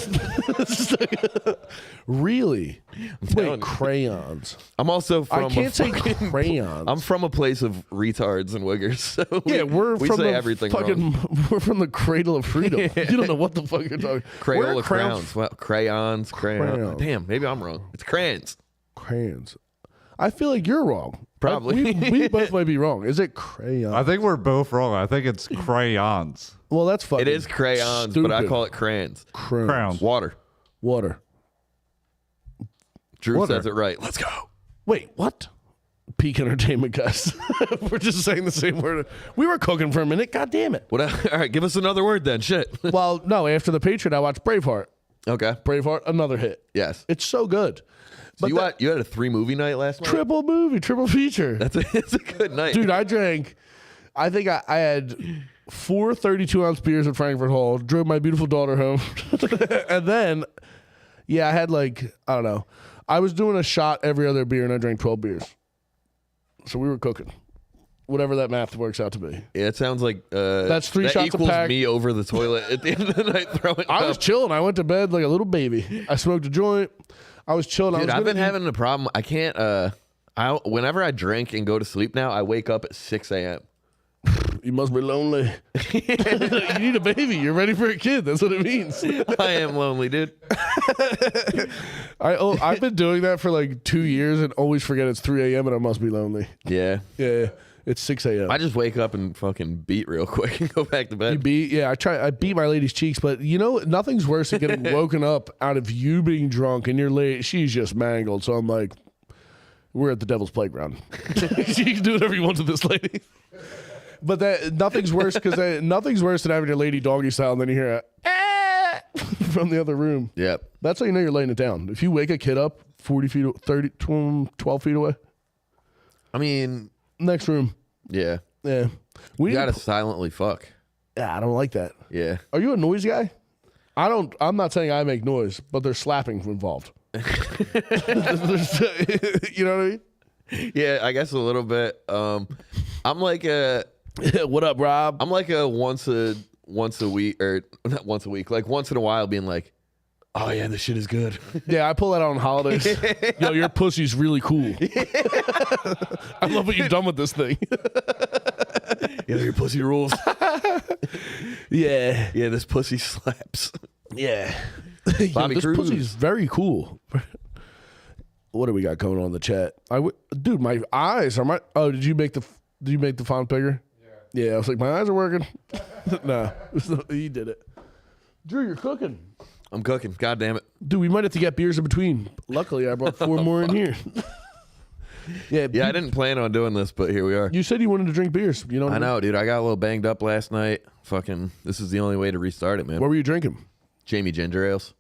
Really? telling Wait, you. crayons. I'm also from I can't say crayons. I'm from a place of retards and wiggers. So we from say the everything fucking, wrong. We're from the cradle of freedom. You don't know what the fuck you're talking. Crayola crowns. Well, crayons. Crayons. Damn, maybe I'm wrong. It's crayons. Crayons. I feel like you're wrong. Probably. We both might be wrong. Is it crayons? I think we're both wrong. I think it's crayons. Well, that's fucking It is crayons, stupid. but I call it crayons. Crowns. Water. Water. Drew Water. says it right. Let's go. Wait, what? Peak entertainment, guys. We're just saying the same word. We were cooking for a minute. God damn it. All right, give us another word then. Shit. Well, no, after the Patriot, I watched Braveheart. Okay. Braveheart, another hit. Yes. It's so good. So you had a 3-movie night last night? Triple movie, triple feature. It's a good night. Dude, I think I had 4 32-ounce beers at Frankfurt Hall, drove my beautiful daughter home. And then, I had like, I don't know. I was doing a shot every other beer and I drank 12 beers. So we were cooking. Whatever that math works out to be. Yeah, it sounds like that's 3 that shots a equals pack. me over the toilet at the end of the night throwing I was up. chilling. I went to bed like a little baby. I smoked a joint. I was chilling. Dude, I've been having a problem. I can't. Whenever I drink and go to sleep now, I wake up at 6 a.m. You must be lonely. You need a baby. You're ready for a kid. That's what it means. I am lonely, dude. I've been doing that for like 2 years and always forget it's 3 a.m. and I must be lonely. Yeah. Yeah. It's 6 a.m. I just wake up and fucking beat real quick and go back to bed. You beat? Yeah, I beat my lady's cheeks, but you know, nothing's worse than getting woken up out of you being drunk and your lady, she's just mangled. So I'm like, we're at the devil's playground. You can do whatever you want to this lady. But nothing's worse nothing's worse than having your lady doggy style and then you hear from the other room. Yep. That's how you know you're laying it down. If you wake a kid up 40 feet, 30, 12 feet away, I mean, next room. yeah. Yeah. You gotta silently fuck. Yeah, I don't like that. Yeah. Are you a noise guy? I'm not saying I make noise, but there's slapping involved. You know what I mean? Yeah, I guess a little bit. I'm like What up, Rob? I'm like a once a week, or not once a week, like once in a while being like, oh yeah, this shit is good. Yeah, I pull that out on holidays. Yo, your pussy's really cool. I love what you've done with this thing. Yeah, your pussy rules. Yeah. Yeah, this pussy slaps. Yeah. Bobby Yo, this Cruz. pussy's very cool. What do we got going on in the chat? Dude, my eyes are Oh, did you make the font bigger? Yeah. I was like, my eyes are working. No, he did it. Drew, you're cooking. I'm cooking. God damn it. Dude, we might have to get beers in between. Luckily, I brought 4 more in here. Yeah, I didn't plan on doing this, but here we are. You said you wanted to drink beers. You know what I know, dude. I got a little banged up last night. Fucking, this is the only way to restart it, man. What were you drinking? Jamie Ginger Ales.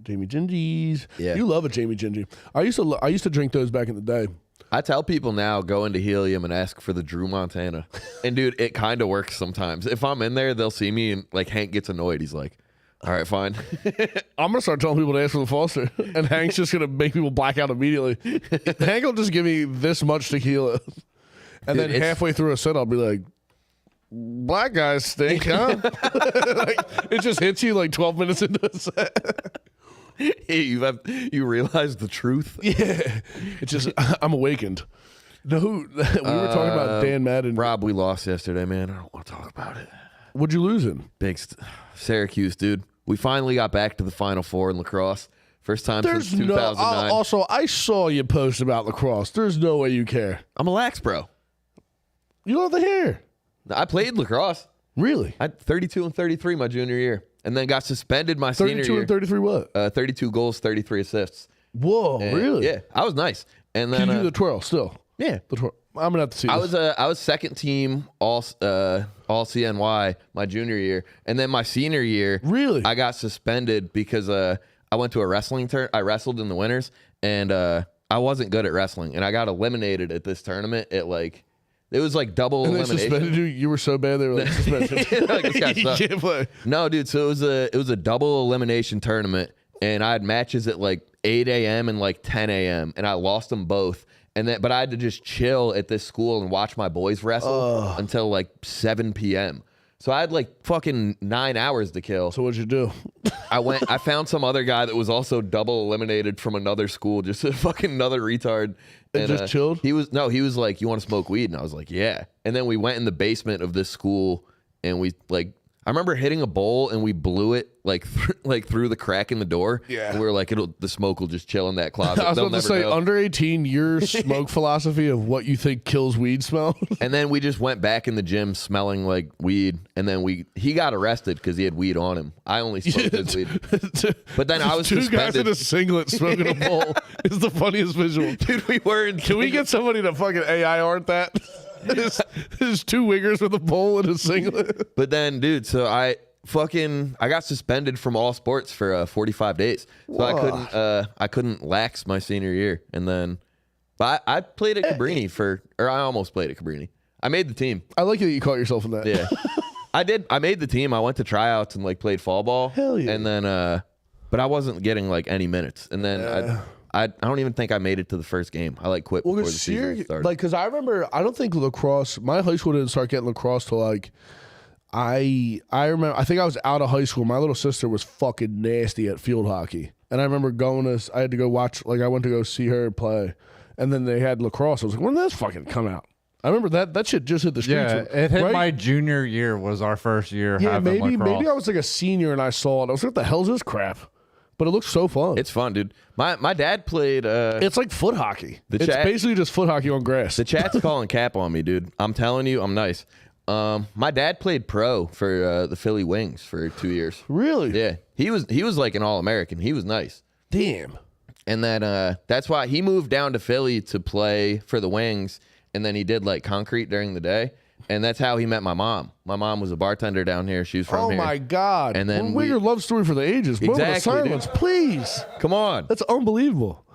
Jamie Gingies. Yeah. You love a Jamie Gingy. I used to drink those back in the day. I tell people now, go into Helium and ask for the Dru Montana. And, dude, it kind of works sometimes. If I'm in there, they'll see me, and, like, Hank gets annoyed. He's like, all right, fine. I'm going to start telling people to ask for the Foster. And Hank's just going to make people black out immediately. Hank will just give me this much tequila. And Dude, then halfway through a set, I'll be like, black guys stink, huh? Like, it just hits you like 12 minutes into a set. Hey, you realize the truth? Yeah. It's just, I'm awakened. No, we were talking about Dan Madden. Rob, we lost yesterday, man. I don't want to talk about it. What'd you lose in? Syracuse, dude. We finally got back to the Final Four in lacrosse. First time since 2009. Also, I saw you post about lacrosse. There's no way you care. I'm a lax bro. You love the hair. I played lacrosse. Really? I had 32 and 33 my junior year, and then got suspended my senior year. 32 and 33 what? 32 goals, 33 assists. Whoa, And, really? Yeah, I was nice. And then Can you do the twirl still? yeah, The twirl. I'm gonna have to see. I was second team all CNY my junior year, and then my senior year, Really? I got suspended because I went to a wrestling I wrestled in the winters, and I wasn't good at wrestling, and I got eliminated at this tournament. It was like double And they elimination. suspended you. You were so bad they were like suspension. Like, this guy You sucks. can't play. No, dude. So it was a double elimination tournament, and I had matches at like 8 a.m. and like 10 a.m. and I lost them both. But I had to just chill at this school and watch my boys wrestle until like 7 p.m. So I had like fucking 9 hours to kill. So what'd you do? I found some other guy that was also double eliminated from another school, just a fucking another retard. And just chilled? He was like, you want to smoke weed? And I was like, yeah. And then we went in the basement of this school, and we I remember hitting a bowl and we blew it through the crack in the door. Yeah. And we were like, the smoke will just chill in that closet. I was They'll about to never say, know. under 18, your smoke philosophy of what you think kills weed smell. And then we just went back in the gym smelling like weed. And then he got arrested because he had weed on him. I only smoked his weed. But then I was Two suspended. guys in a singlet smoking a bowl is the funniest visual. Dude, we weren't. Can we get somebody to fucking AI art that? There's 2 wiggers with a bowl and a singlet. But then, dude, so I got suspended from all sports for 45 days. So I couldn't lax my senior year. And then, but I played at Cabrini I almost played at Cabrini. I made the team. I like that you caught yourself in that. Yeah. I did. I made the team. I went to tryouts and played fall ball. Hell yeah. And then, but I wasn't getting any minutes. And then I don't even think I made it to the first game. I quit before the season started. Because I remember, I don't think lacrosse, my high school didn't start getting lacrosse till I remember, I think I was out of high school. My little sister was fucking nasty at field hockey. And I remember I had to go watch, I went to go see her play. And then they had lacrosse. I was like, when did this fucking come out? I remember that shit just hit the streets. Yeah, it hit right? my junior year was our first year having maybe lacrosse. I was like a senior and I saw it. I was like, what the hell is this crap? But it looks so fun. It's fun, dude. My dad played. It's like foot hockey. It's chat- basically just foot hockey on grass. The chat's calling cap on me, dude. I'm telling you, I'm nice. My dad played pro for the Philly Wings for 2 years. Really? Yeah, he was like an All-American. He was nice. Damn. And then that's why he moved down to Philly to play for the Wings. And then he did concrete during the day. And that's how he met my mom. My mom was a bartender down here. She was from here. Oh my God. And then your love story for the ages. Moment of Exactly, silence, please. Come on. That's unbelievable.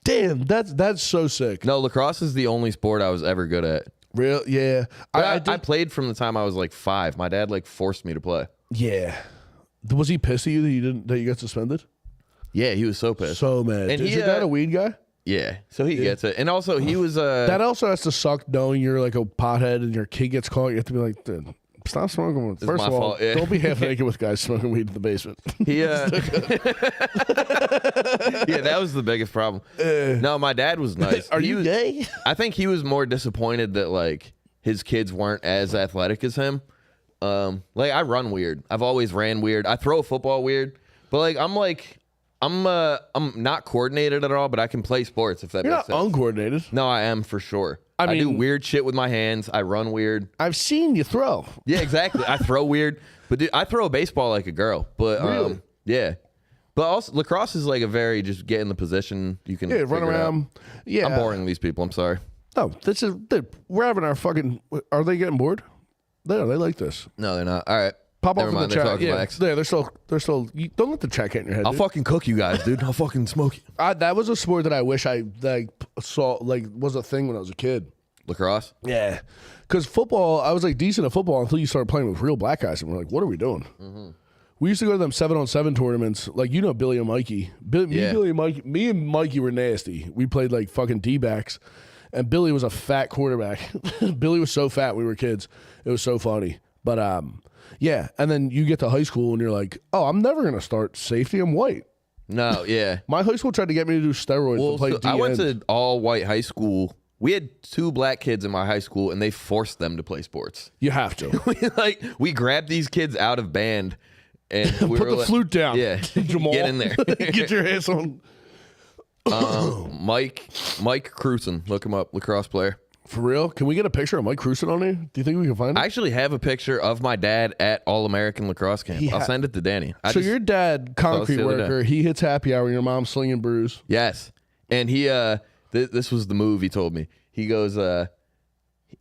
Damn, that's so sick. No, lacrosse is the only sport I was ever good at. Real, yeah. I played from the time I was 5. My dad forced me to play. Yeah. Was he pissed at you that you got suspended? Yeah, he was so pissed. So mad. And Is your dad a weed guy? Yeah, so he gets it. And also, he was... that also has to suck knowing you're like a pothead and your kid gets caught. You have to be like, dude, stop smoking. First of all, don't be half naked with guys smoking weed in the basement. Yeah, that was the biggest problem. No, my dad was nice. Are you gay? I think he was more disappointed that like his kids weren't as athletic as him. Like I run weird. I've always ran weird. I throw a football weird, but like I'm not coordinated at all, but I can play sports if that You're makes not sense. uncoordinated. No, I am for sure. I I do mean- weird shit with my hands. I run weird. I've seen you throw. Yeah, exactly. I throw weird, but dude, I throw a baseball like a girl. But Really? yeah. But also lacrosse is like a very just get in the position you can. Yeah, run figure it out. around. Yeah. I'm boring these people. I'm sorry. No, this is. We're having our fucking. Are they getting bored? They like this. No, they're not. All right. Pop Never off in mind, the they're chat. talking Yeah, lax. they're still. You, don't let the chat get in your head. I'll dude. fucking cook you guys, dude. I'll fucking smoke you. That was a sport that I wish I like saw like was a thing when I was a kid. Lacrosse. Yeah, because football, I was like decent at football until you started playing with real black guys, and we're like, what are we doing? Mm-hmm. We used to go to them 7-on-7 tournaments, like Billy and Mikey. Me and Mikey were nasty. We played like fucking D-backs, and Billy was a fat quarterback. Billy was so fat when we were kids. It was so funny. But yeah, and then you get to high school and you're like, oh, I'm never gonna start safety. I'm white. No, yeah. My high school tried to get me to do steroids to play so D I went end. to all white high school. We had 2 black kids in my high school, and they forced them to play sports. You have to. we grabbed these kids out of band, and we Put were the flute down. Yeah, Jamal. get in there. Get your ass on. Mike Cruson, look him up, lacrosse player. For real? Can we get a picture of Mike Cruson on there? Do you think we can find it? I actually have a picture of my dad at All American Lacrosse Camp. I'll send it to Danny. So your dad, concrete the other worker, he hits happy hour. Your mom slinging brews. Yes, and he this was the move he told me. He goes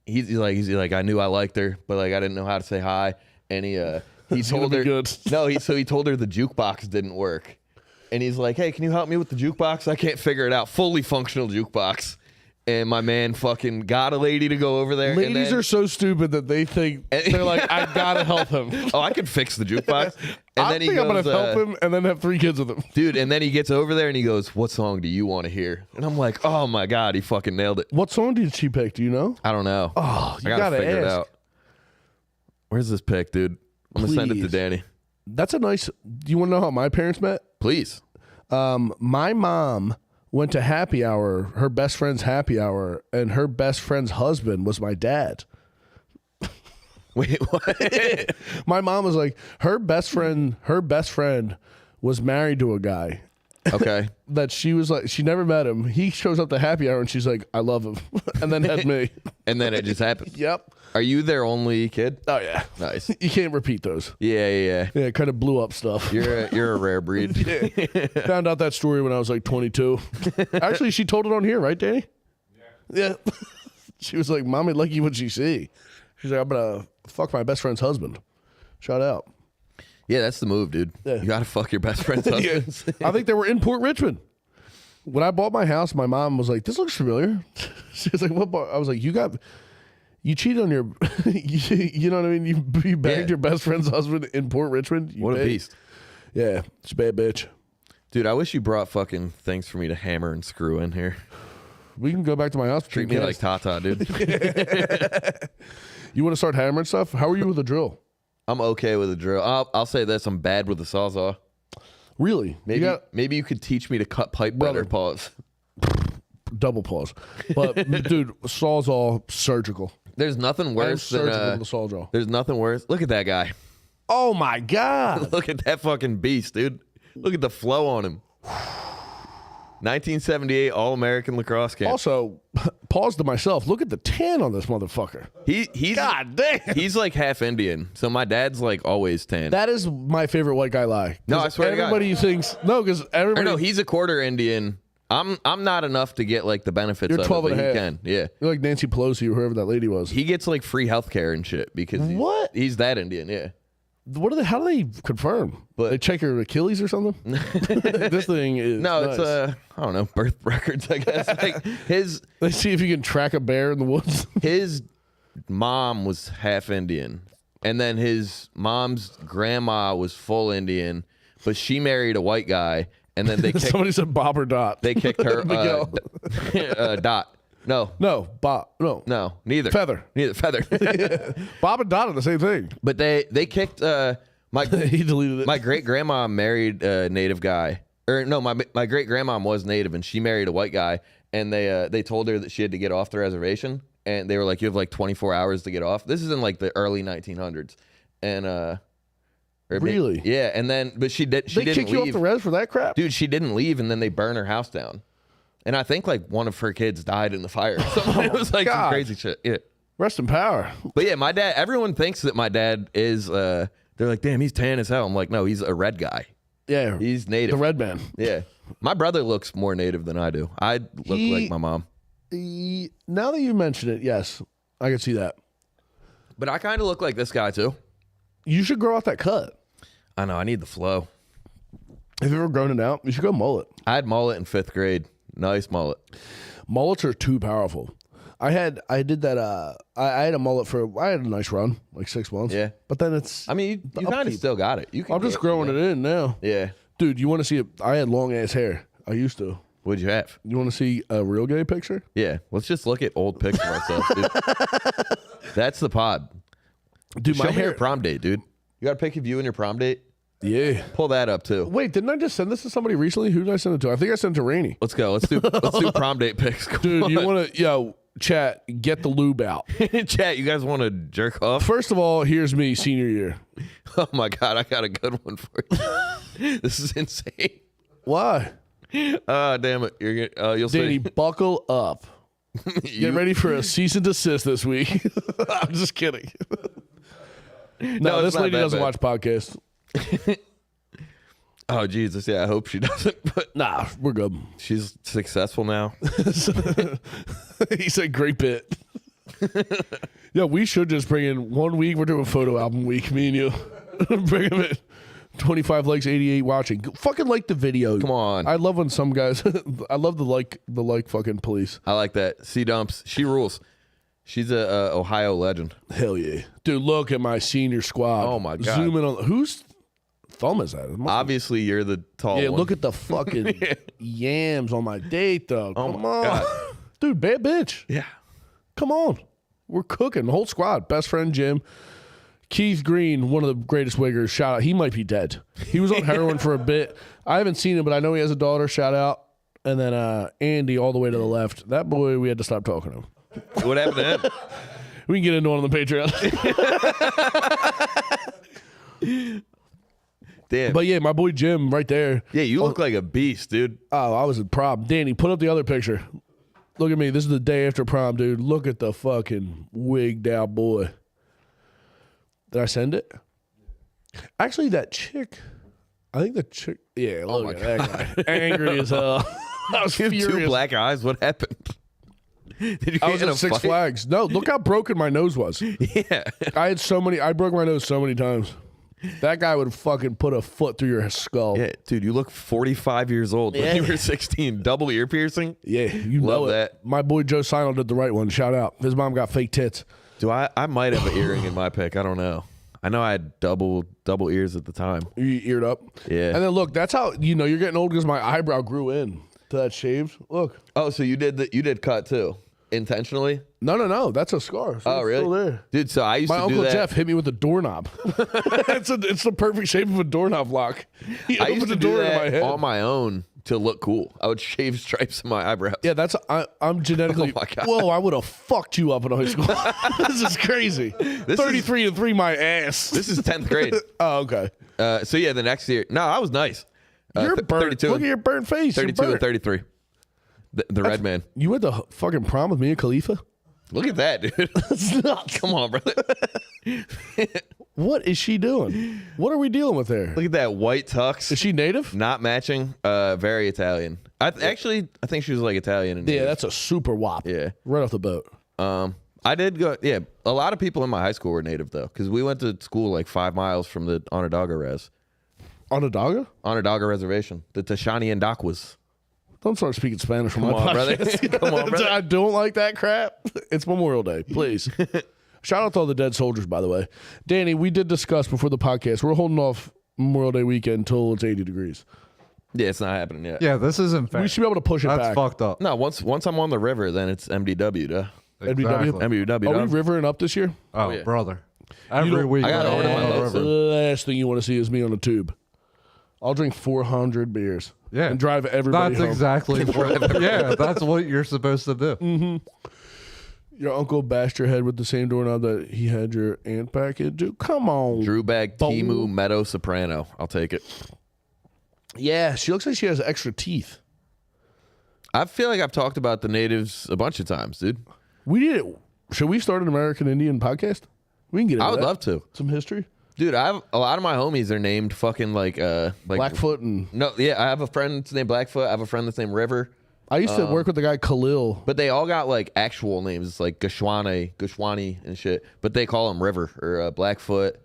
he's like I knew I liked her, but like I didn't know how to say hi, and he told her good. no, he told her the jukebox didn't work, and he's like, hey, can you help me with the jukebox? I can't figure it out. Fully functional jukebox. And my man fucking got a lady to go over there. Ladies are so stupid that they think they're like, I gotta help him. Oh, I could fix the jukebox. And then he I'm goes, gonna help him and then have 3 kids with him. dude, and then he gets over there and he goes, what song do you want to hear? And I'm like, oh my God, he fucking nailed it. What song did she pick? Do you know? I don't know. Oh, you I gotta figure it ask. out. Where's this pic, dude? I'm gonna send it to Please. Danny. That's a nice. Do you want to know how my parents met? Please. My mom went to happy hour, her best friend's happy hour, and her best friend's husband was my dad. Wait, what? My mom was like, her best friend was married to a guy Okay. that she was like, she never met him. He shows up to happy hour and she's like, I love him. And then had me. And then it just happened. Yep. Are you their only kid? Oh yeah. Nice. You can't repeat those. Yeah. Yeah, it kind of blew up stuff. You're a rare breed. Found out that story when I was like 22. Actually, she told it on here, right, Danny? Yeah. She was like, Mommy, lucky what she see. She's like, I'm gonna fuck my best friend's husband. Shout out. Yeah, that's the move, dude. Yeah. You gotta fuck your best friend's husbands. I think they were in Port Richmond. When I bought my house, my mom was like, this looks familiar. She was like, what? I was like, you cheated on your, you know what I mean? You banged your best friend's husband in Port Richmond. You What a big- beast. Yeah, it's a bad bitch. Dude, I wish you brought fucking things for me to hammer and screw in here. We can go back to my house. Treat me like Tata, dude. You want to start hammering stuff? How are you with the drill? I'm okay with a drill. I'll say this: I'm bad with a sawzall. Really? Maybe you could teach me to cut pipe better. Brother. Pause. Double pause. But dude, Sawzall surgical. There's nothing I'm worse than surgical with the Sawzall. there's nothing worse. Look at that guy. Oh my god! Look at that fucking beast, dude. Look at the flow on him. 1978 All-American Lacrosse Camp. Also, pause to myself. Look at the tan on this motherfucker. He's God damn. He's like half Indian, so my dad's like always tan. That is my favorite white guy lie. No, 'Cause I swear to God. everybody thinks no, because Or everybody. no, he's a quarter Indian. I'm not enough to get like the benefits You're of 12 it, and but a he half. can. Yeah. You're like Nancy Pelosi or whoever that lady was. He gets like free healthcare and shit because What? he's that Indian, yeah. How do they confirm? But- They check your Achilles or something? This thing is No, nice. it's I don't know, birth records, I guess. Like They see if you can track a bear in the woods. his mom was half Indian, and then his mom's grandma was full Indian, but she married a white guy, and then they kicked, somebody said Bob or Dot. They kicked her. Dot. No, Bob. no, neither. Feather. Neither feather. Bob and Dot are the same thing. But they kicked my He deleted it. my great grandma married a native guy, or no, my great grandma was native and she married a white guy, and they told her that she had to get off the reservation, and they were like, you have like 24 hours to get off. This is in like the early 1900s, and really, yeah, and then but she didn't kick you leave. off the res for that crap, dude. She didn't leave, and then they burn her house down. And I think like one of her kids died in the fire. It was like some crazy shit. Yeah. Rest in power. But yeah, my dad, everyone thinks that my dad is, they're like, damn, he's tan as hell. I'm like, no, he's a red guy. Yeah. He's native. The red man. Yeah. My brother looks more native than I do. I look like my mom. Now that you mention it, yes, I can see that. But I kind of look like this guy too. You should grow out that cut. I know. I need the flow. Have you ever grown it out? You should go mullet. I had mullet in 5th grade. Nice mullet. Mullets are too powerful. I did that. I had a mullet I had a nice run, like 6 months. Yeah. But then it's. I mean, you kind of still got it. I'm just growing it in now. Yeah. Dude, you want to see it? I had long ass hair. I used to. What'd you have? You want to see a real gay picture? Yeah. Let's just look at old pics of ourselves, dude. That's the pod. Dude, Show my me hair. your prom date, dude. You got a pic of you and your prom date? Yeah. Pull that up too. Wait, didn't I just send this to somebody recently? Who did I send it to? I think I sent it to Rainey. Let's go. Let's do prom date pics. Come Dude, on. you want to, chat, get the lube out. Chat, you guys want to jerk off? First of all, here's me senior year. Oh my God, I got a good one for you. This is insane. Why? Damn it. You'll Danny, see. buckle up. Get ready for a cease and desist this week. I'm just kidding. No, it's this not lady that doesn't bad. watch podcasts. Oh Jesus, yeah. I hope she doesn't. But Nah, we're good. she's successful now. He said, great bit. Yeah, we should just bring in 1 week. We're doing photo album week, me and you. Bring him in. 25 likes, 88 watching. Fucking like the video. Come on. I love when some guys, I love the like fucking police. I like that. C-Dumps. She rules. She's a Ohio legend. Hell yeah. Dude, look at my senior squad. Oh, my God. Zoom in on, whose thumb is that? Obviously, you're the tall Yeah, one. look at the fucking yams on my date, though. Oh Come my on. God. Dude, bad bitch. Yeah. Come on. We're cooking. The whole squad. Best friend Jim. Keith Green, one of the greatest wiggers. Shout out. He might be dead. He was on heroin for a bit. I haven't seen him, but I know he has a daughter. Shout out. And then Andy all the way to the left. That boy, we had to stop talking to him. What happened to him? We can get into it on the Patreon. Damn. But yeah, my boy Jim right there. Yeah, you look like a beast, dude. Oh, I was a prom. Danny, put up the other picture. Look at me. This is the day after prom, dude. Look at the fucking wigged out boy. Did I send it? Actually, that chick. I think the chick. Yeah, look at that guy. Angry as hell. I was You have furious. 2 black eyes. What happened? Did you I get was in at a Six fight? Flags. No, look how broken my nose was. Yeah. I broke my nose so many times. That guy would fucking put a foot through your skull. Yeah, dude, you look 45 years old when you were 16. Double ear piercing? Yeah, you Love know it. that. My boy Joe Seinel did the right one. Shout out. His mom got fake tits. I might have an earring in my pick. I don't know. I know I had double ears at the time. You eared up. Yeah. And then look, that's how you know you're getting old because my eyebrow grew in to that shaved. Look. Oh, so you did cut too? Intentionally? No. That's a scar. So Oh, it's really? Still there. Dude, so I used My to Uncle do that. Jeff hit me with a doorknob. It's the perfect shape of a doorknob lock. He I used opened to the do door into my that head. on my own to look cool. I would shave stripes in my eyebrows. Yeah, I'm genetically. Oh my God. Whoa, I would have fucked you up in high school. This is crazy. 33 and 3, my ass. This is 10th grade. Oh, okay. So yeah, the next year. No, I was nice. You're burnt. 32 Look at your burnt face. 32 You're and burnt. 33. The red man. You went to fucking prom with me and Khalifa? Look at that, dude. It's nuts. Come on, brother. What is she doing? What are we dealing with there? Look at that white tux. Is she native? Not matching. Very Italian. I think she was like Italian. And Yeah, that's a super wop. Yeah. Right off the boat. I did go. Yeah, a lot of people in my high school were native though, because we went to school like 5 miles from the Onondaga res. Onondaga Reservation, the Tashani and Dakwas. Don't start speaking Spanish from Come my on, brother. podcast. Come on, brother. I don't like that crap. It's Memorial Day, please. Shout out to all the dead soldiers, by the way. Danny, we did discuss before the podcast. We're holding off Memorial Day weekend until it's 80 degrees. Yeah, it's not happening yet. Yeah, this isn't fair. We should be able to push it That's back. fucked up. No, once I'm on the river, then it's MDW, duh. MDW? MDW. Are we rivering up this year? Oh, yeah. brother. Every week. I got we're order going my on the list. The river. last thing you want to see is me on a tube. I'll drink 400 beers. Yeah. And drive everybody That's home. exactly what. Yeah, that's what you're supposed to do. Mm-hmm. Your uncle bashed your head with the same doorknob that he had your aunt back into. Come on. Drew bag Timu Meadow Soprano. I'll take it. Yeah, she looks like she has extra teeth. I feel like I've talked about the natives a bunch of times, dude. We did it. Should we start an American Indian podcast? We can get into I would that. love to. Some history. Dude, I have a lot of my homies are named fucking like Blackfoot and... No, yeah, I have a friend that's named Blackfoot. I have a friend that's named River. I used to work with the guy Khalil. But they all got like actual names. It's like Gashwani and shit. But they call him River or Blackfoot.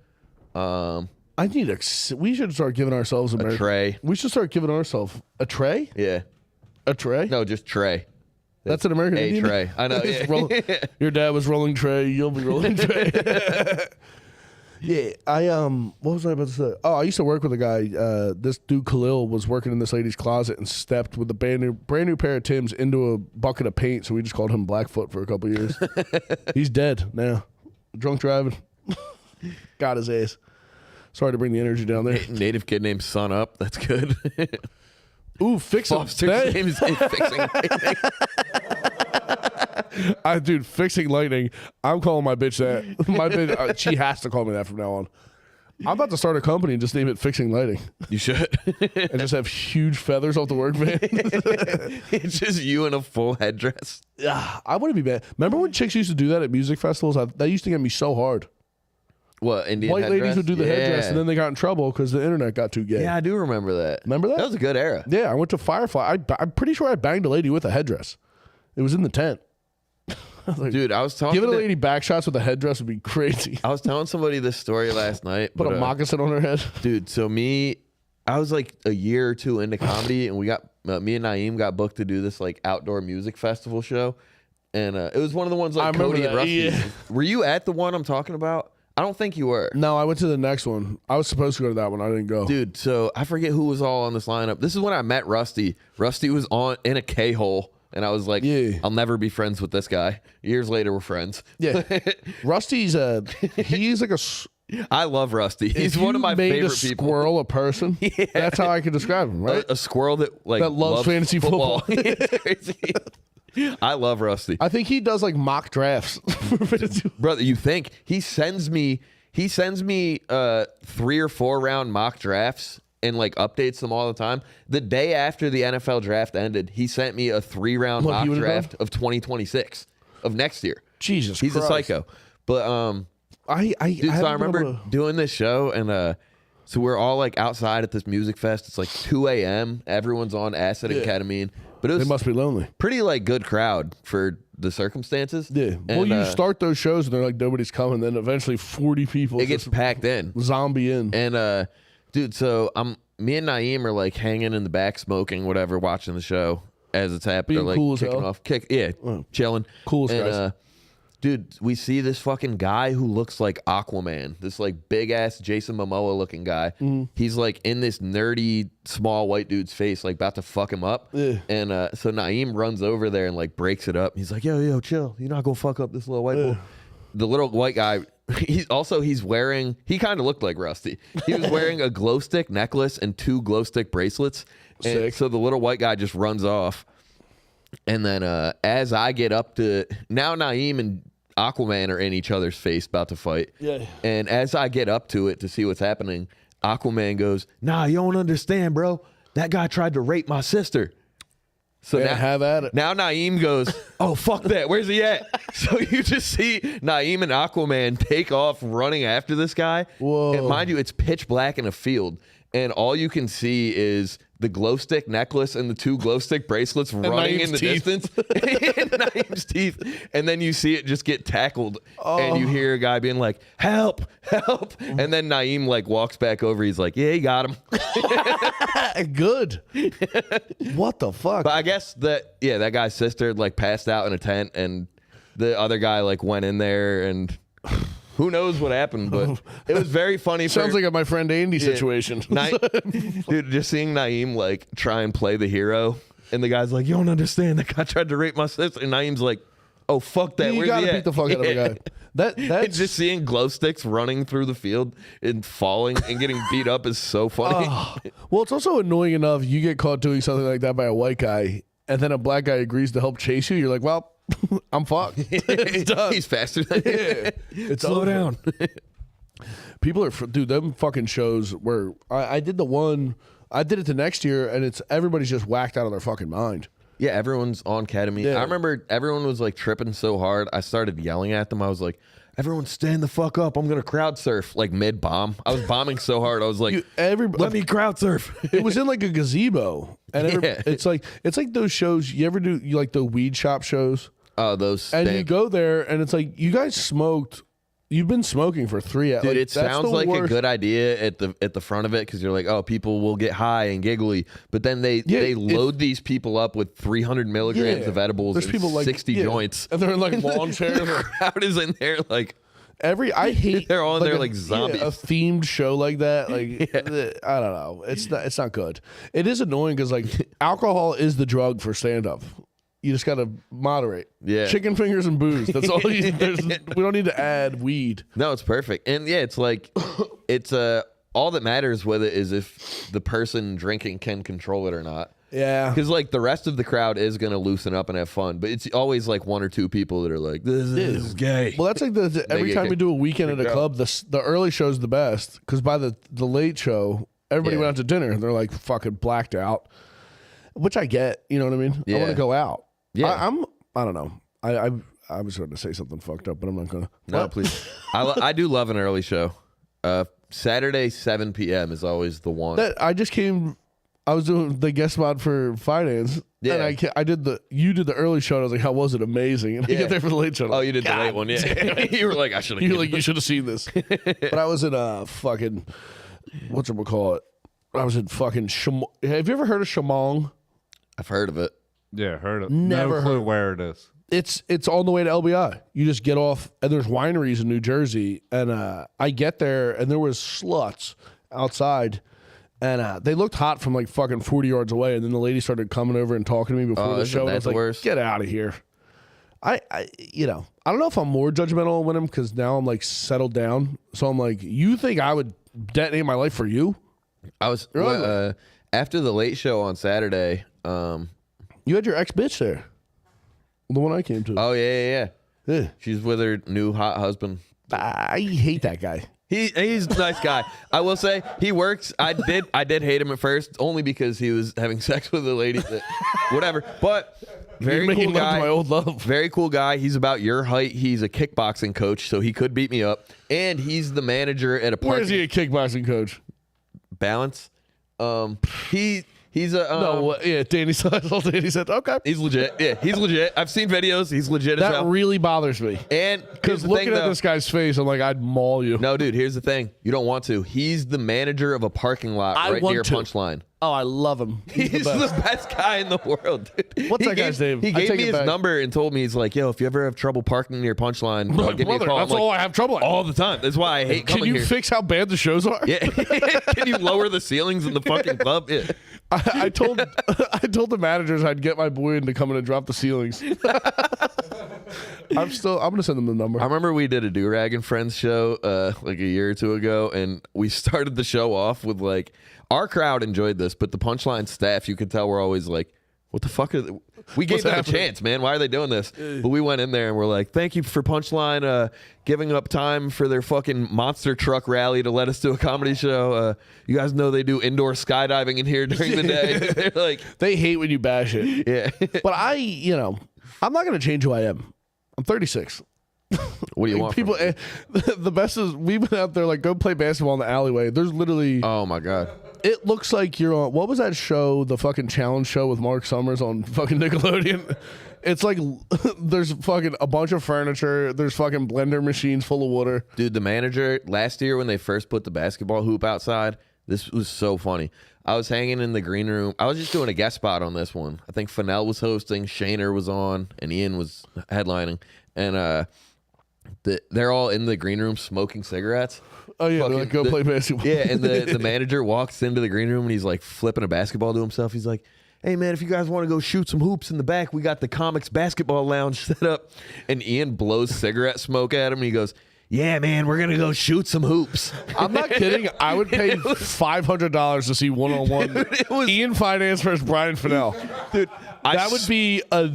I need a... We should start giving ourselves A tray. We should start giving ourselves a tray? Yeah. A tray? No, just Trey. That's an American A Indian? tray. I know. Yeah. Your dad was rolling tray. You'll be rolling tray. Yeah, what was I about to say? Oh, I used to work with a guy. This dude Khalil was working in this lady's closet and stepped with a brand new pair of Timbs into a bucket of paint. So we just called him Blackfoot for a couple years. He's dead now. Drunk driving. Got his ass. Sorry to bring the energy down there. Native kid named Sun Up. That's good. Ooh, fixing. Foster's name is Fixing. Dude, fixing lightning. I'm calling my bitch that. My bitch, she has to call me that from now on. I'm about to start a company and just name it Fixing Lighting. You should. And just have huge feathers off the work van. It's just you in a full headdress. Yeah, I wouldn't be bad. Remember when chicks used to do that at music festivals? That used to get me so hard. What, Indian White headdress? ladies would do the headdress, and then they got in trouble because the internet got too gay. Yeah, I do remember that. Remember that? That was a good era. Yeah, I went to Firefly. I'm pretty sure I banged a lady with a headdress. It was in the tent. Dude, I was talking Giving a lady back shots with a headress would be crazy. I was telling somebody this story last night. Put a moccasin on her head. Dude, so I was like a year or two into comedy, and we got me and Naeem got booked to do this like outdoor music festival show, and it was one of the ones like Cody and Rusty. Yeah. Were you at the one I'm talking about? I don't think you were. No, I went to the next one. I was supposed to go to that one. I didn't go. Dude, so I forget who was all on this lineup. This is when I met Rusty. Rusty was in a K-hole. And I was like, Yeah. I'll never be friends with this guy. Years later, we're friends. Yeah, Rusty's he's like a. I love Rusty. He's one of my favorite made a people. squirrel a person. Yeah. That's how I could describe him, right? A squirrel that loves fantasy football. It's crazy. I love Rusty. I think he does like mock drafts. Brother, you think he sends me 3 or 4 round mock drafts and like updates them all the time. The day after the NFL draft ended, he sent me a 3 round mock draft of 2026 of next year. Jesus He's Christ. a psycho. But dude, so I remember doing this show, and so we're all like outside at this music fest. It's like 2 a.m. Everyone's on acid and ketamine. But it was They must be lonely. pretty like good crowd for the circumstances. Yeah. Well, And, you start those shows and they're like nobody's coming. Then eventually 40 people it gets just packed in. zombie in. And dude, so me and Naeem are like hanging in the back, smoking, whatever, watching the show as it's happening. Being Like cool as kicking hell. off, chilling. Cool as And guys. dude, we see this fucking guy who looks like Aquaman. This like big ass Jason Momoa looking guy. Mm-hmm. He's like in this nerdy small white dude's face, like about to fuck him up. Yeah. And so Naeem runs over there and like breaks it up. He's like, yo, chill. You're not gonna fuck up this little white boy. The little white guy, he's wearing, he kind of looked like Rusty. He was wearing a glow stick necklace and 2 glow stick bracelets. And Sick. so the little white guy just runs off. And then as I get up to, now Naeem and Aquaman are in each other's face about to fight. Yeah. And as I get up to it to see what's happening, Aquaman goes, nah, you don't understand, bro. That guy tried to rape my sister. So Yeah, now, have at it. Now Naeem goes, oh, fuck that. Where's he at? So you just see Naeem and Aquaman take off running after this guy. Whoa. And mind you, it's pitch black in a field. And all you can see is the glow stick necklace and the 2 glow stick bracelets running in the Naeem's teeth. distance. And Naeem's teeth. And then you see it just get tackled. And you hear a guy being like, help, help. And then Naeem like walks back over. He's like, yeah, he got him. Good. What the fuck? But I guess that guy's sister like passed out in a tent, and the other guy like went in there and Who knows what happened, but it was very funny. Sounds like a my friend Andy situation. Dude, just seeing Naeem like try and play the hero, and the guy's like, "You don't understand. The guy tried to rape my sister," and Naeem's like, "Oh fuck that! You gotta beat the fuck out of a guy." That's just seeing glow sticks running through the field and falling and getting beat up is so funny. Well, it's also annoying enough. You get caught doing something like that by a white guy, and then a black guy agrees to help chase you. You're like, well, I'm fucked. It's done. He's faster than It's slow down. People are dude. Them fucking shows where I did it the next year, and it's everybody's just whacked out of their fucking mind. Yeah, everyone's on ketamine. Yeah. I remember everyone was like tripping so hard. I started yelling at them. I was like, "Everyone, stand the fuck up! I'm gonna crowd surf." Like mid bomb, I was bombing so hard. I was like, "Let me crowd surf." It was in like a gazebo, and it's like those shows you ever do. You like the weed shop shows. Oh, those. And you go there, and it's like you guys smoked. You've been smoking for 3 hours. Dude, it sounds like a good idea at the front of it because you're like, oh, people will get high and giggly, but then they load these people up with 300 milligrams of edibles. There's people like 60 joints, and they're in like lawn chairs. The crowd is in there like I hate they're all in there like zombies. A themed show like that, like I don't know. It's not good. It is annoying because like alcohol is the drug for stand up. You just got to moderate. Yeah. Chicken fingers and booze. That's all we don't need to add weed. No, it's perfect. And yeah, it's like, it's all that matters with it is if the person drinking can control it or not. Yeah. Because like the rest of the crowd is going to loosen up and have fun. But it's always like 1 or 2 people that are like, this is gay. Well, that's like every time we do a weekend at a club, the early show's the best. Because by the late show, everybody went out to dinner. And they're like fucking blacked out. Which I get. You know what I mean? Yeah. I want to go out. Yeah. I don't know. I was going to say something fucked up, but I'm not going to. No, please. I do love an early show. Saturday, 7 p.m. is always the one. I was doing the guest spot for finance. Yeah. And you did the early show, and I was like, how was it? Amazing. And I get there for the late show. Oh, you did the late one, yeah. You were like, I should have. You're like, you should have seen this. But I was in a fucking, whatchamacallit? I was in fucking, have you ever heard of Shamong? I've heard of it. Yeah, heard it. Never no clue where it is. It's on the way to LBI. You just get off, and there's wineries in New Jersey. And I get there, and there was sluts outside, and they looked hot from like fucking 40 yards away. And then the lady started coming over and talking to me before the show. And I was like, worse. Get out of here. I don't know if I'm more judgmental on women because now I'm like settled down. So I'm like, you think I would detonate my life for you? I was after the late show on Saturday. You had your ex bitch there, the one I came to. Oh yeah. She's with her new hot husband. I hate that guy. He's a nice guy. I will say he works. I did hate him at first only because he was having sex with a lady. Whatever, but very cool guy. My old love. Very cool guy. He's about your height. He's a kickboxing coach, so he could beat me up. And he's the manager at a park. Where is he a kickboxing coach? Balance. He's a Danny said okay. He's legit. Yeah, he's legit. I've seen videos. He's legit as hell. That really bothers me. And because looking at this guy's face, I'm like, I'd maul you. No, dude. Here's the thing. You don't want to. He's the manager of a parking lot right near Punchline. Oh, I love him. He's the best guy in the world, dude. What's that guy's name? He gave me his number and told me, he's like, yo, if you ever have trouble parking near Punchline, give me a call. That's all I have trouble at. All the time. That's why I hate coming here. Can you fix how bad the shows are? Yeah. Can you lower the ceilings in the fucking club? Yeah. I told the managers I'd get my boy in to come in and drop the ceilings. I'm gonna send them the number. I remember we did a Do-Rag and Friends show like a year or two ago, and we started the show off with like, our crowd enjoyed this, but the Punchline staff, you could tell, were always like, what the fuck are they? We gave them a chance, man. Why are they doing this? But we went in there and we're like, thank you for Punchline giving up time for their fucking monster truck rally to let us do a comedy show. You guys know they do indoor skydiving in here during the day. They're like, they hate when you bash it. Yeah. But I'm not going to change who I am. I'm 36. What do you want? People, the best is we've been out there like go play basketball in the alleyway. There's literally, oh my god, it looks like you're on. What was that show? The fucking challenge show with Mark Summers on fucking Nickelodeon. It's like there's fucking a bunch of furniture. There's fucking blender machines full of water. Dude, the manager last year when they first put the basketball hoop outside, this was so funny. I was hanging in the green room. I was just doing a guest spot on this one. I think Fennell was hosting, Shaner was on, and Ian was headlining. And they're all in the green room smoking cigarettes. Oh yeah, they're like, go play basketball. Yeah, and the manager walks into the green room and he's like flipping a basketball to himself. He's like, "Hey man, if you guys want to go shoot some hoops in the back, we got the Comics basketball lounge set up." And Ian blows cigarette smoke at him and he goes, "Yeah, man, we're gonna go shoot some hoops." I'm not kidding. I would pay $500 to see one-on-one Ian Finance versus Brian Fennell. Dude, that would be a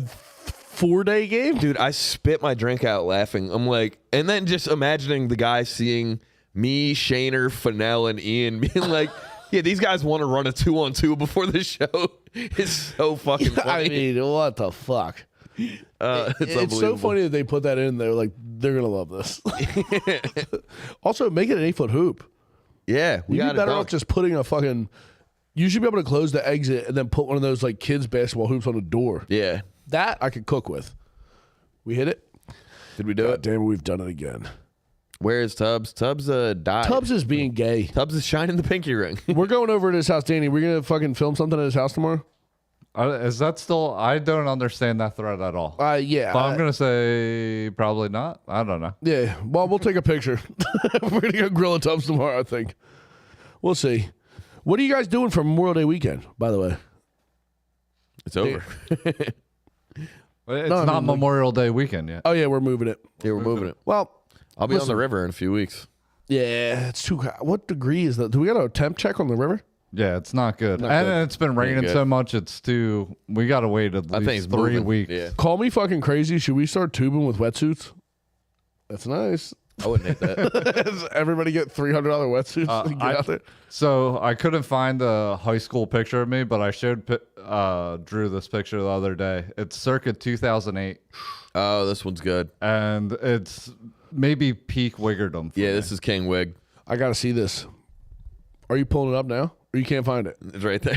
4-day game. Dude, I spit my drink out laughing. I'm like, and then just imagining the guy seeing me, Shaner, Fennell, and Ian being like, yeah, these guys want to run a 2-on-2 before the show. It's so fucking funny. I mean, what the fuck? It's so funny that they put that in there. Like, they're going to love this. Also, make it an 8-foot hoop. Yeah, we got it. Better off just putting a fucking... You should be able to close the exit and then put one of those like kids basketball hoops on the door. Yeah. That I could cook with. We hit it? Did we do it? Damn it, we've done it again. Where is Tubbs? Tubbs died. Tubbs is being gay. Tubbs is shining the pinky ring. We're going over to his house, Danny. We're going to fucking film something at his house tomorrow? Is that still... I don't understand that thread at all. Yeah. But I'm going to say probably not. I don't know. Yeah. Well, we'll take a picture. We're going to go grill at Tubbs tomorrow, I think. We'll see. What are you guys doing for Memorial Day weekend, by the way? It's over. It's not Memorial Day weekend yet. Oh, yeah, we're moving it. Yeah, we're moving it. Well, I'll be on the river in a few weeks. Yeah, it's too hot. What degree is that? Do we got a temp check on the river? Yeah, it's not good. It's been raining so much, it's too... We got to wait at least 3 weeks. Yeah. Call me fucking crazy. Should we start tubing with wetsuits? That's nice. I wouldn't hate that. Does everybody get $300 wetsuits and get out there? So I couldn't find a high school picture of me, but I showed Drew this picture the other day. It's circa 2008. Oh, this one's good. And it's maybe peak Wiggerdom. Yeah, this is King Wig. I got to see this. Are you pulling it up now? Or you can't find it? It's right there.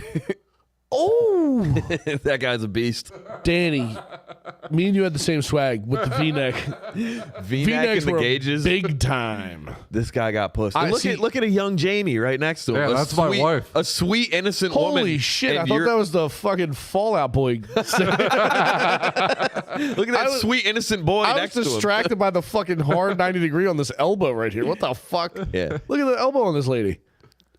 Oh! That guy's a beast. Danny, me and you had the same swag with the V-neck. V-neck and the gauges. Big time. This guy got pushed. Look at a young Jamie right next to him. Yeah, that's my wife. A sweet, innocent woman. Holy shit, I thought that was the fucking Fallout Boy. Look at that sweet, innocent boy next to him. I was distracted by the fucking hard 90 degree on this elbow right here. What the fuck? Yeah. Look at the elbow on this lady.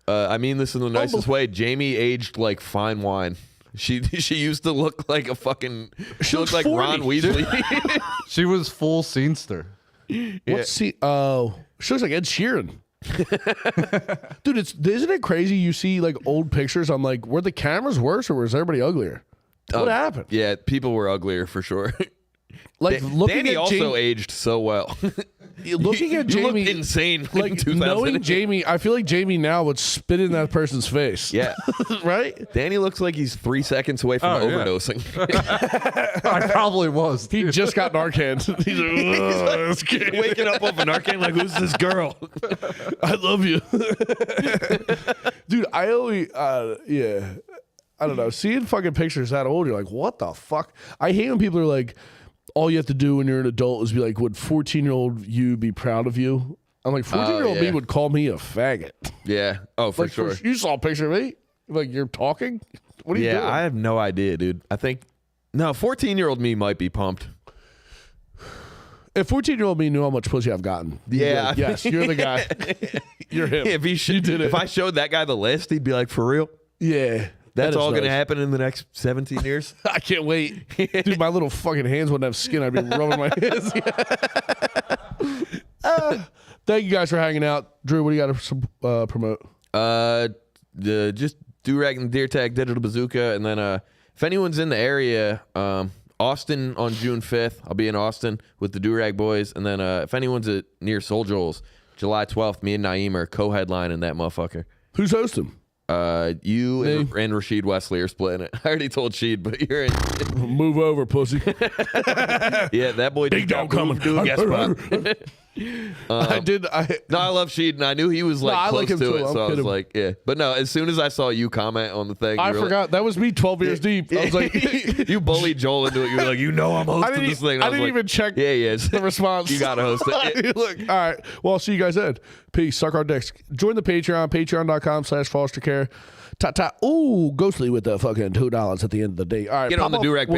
I mean this in the nicest way. Jamie aged like fine wine. She used to look like a fucking... She looked like 40. Ron Weasley. She was full scenester. What's she looks like Ed Sheeran. Dude, isn't it crazy? You see like old pictures. I'm like, were the cameras worse or was everybody uglier? What happened? Yeah, people were uglier for sure. Like Danny also aged so well. Looking at Jamie, looked insane. Like knowing Jamie, I feel like Jamie now would spit in that person's face. Yeah, right. Danny looks like he's 3 seconds away from overdosing. I probably was. He just got Narcan. He's like, waking up off a Narcan like, who's this girl? I love you, dude. I only, I don't know. Seeing fucking pictures that old, you're like, what the fuck? I hate when people are like, all you have to do when you're an adult is be like, would 14-year-old you be proud of you? I'm like, 14-year-old me would call me a faggot. Yeah. Oh, for sure. You saw a picture of me? Like, you're talking? What are you doing? Yeah, I have no idea, dude. I think, 14-year-old me might be pumped. If 14-year-old me knew how much pussy I've gotten, yeah. Yes, you're the guy. You're him. Yeah, if I showed that guy the list, he'd be like, for real? Yeah. That's all going to happen in the next 17 years? I can't wait. Dude, my little fucking hands wouldn't have skin. I'd be rubbing my hands. Thank you guys for hanging out. Drew, what do you got to promote? Just Do-Rag and Deer Tag Digital Bazooka. And then if anyone's in the area, Austin on June 5th, I'll be in Austin with the Do-Rag Boys. And then if anyone's near Soul Joel's, July 12th, me and Naeem are co-headlining that motherfucker. Who's hosting? You and Rashid Wesley are splitting it. I already told Sheed, but you're in. Move over, pussy. Yeah, that boy big dog coming. Do a guest spot. I love Sheed, and I knew he was like close to it, so I was like, yeah. But no, as soon as I saw you comment on the thing, I forgot that was me 12 years deep. I was like, you bullied Joel into it. You were like, I'm hosting this thing. I didn't even check the response. You gotta host it. Look, all right. Well, I'll see you guys then. Peace. Suck our dicks. Join the Patreon, patreon.com/fostercare. Ta-ta. Ooh, Ghostly with the fucking $2 at the end of the day. All right. Get on the Do-Rag Patreon.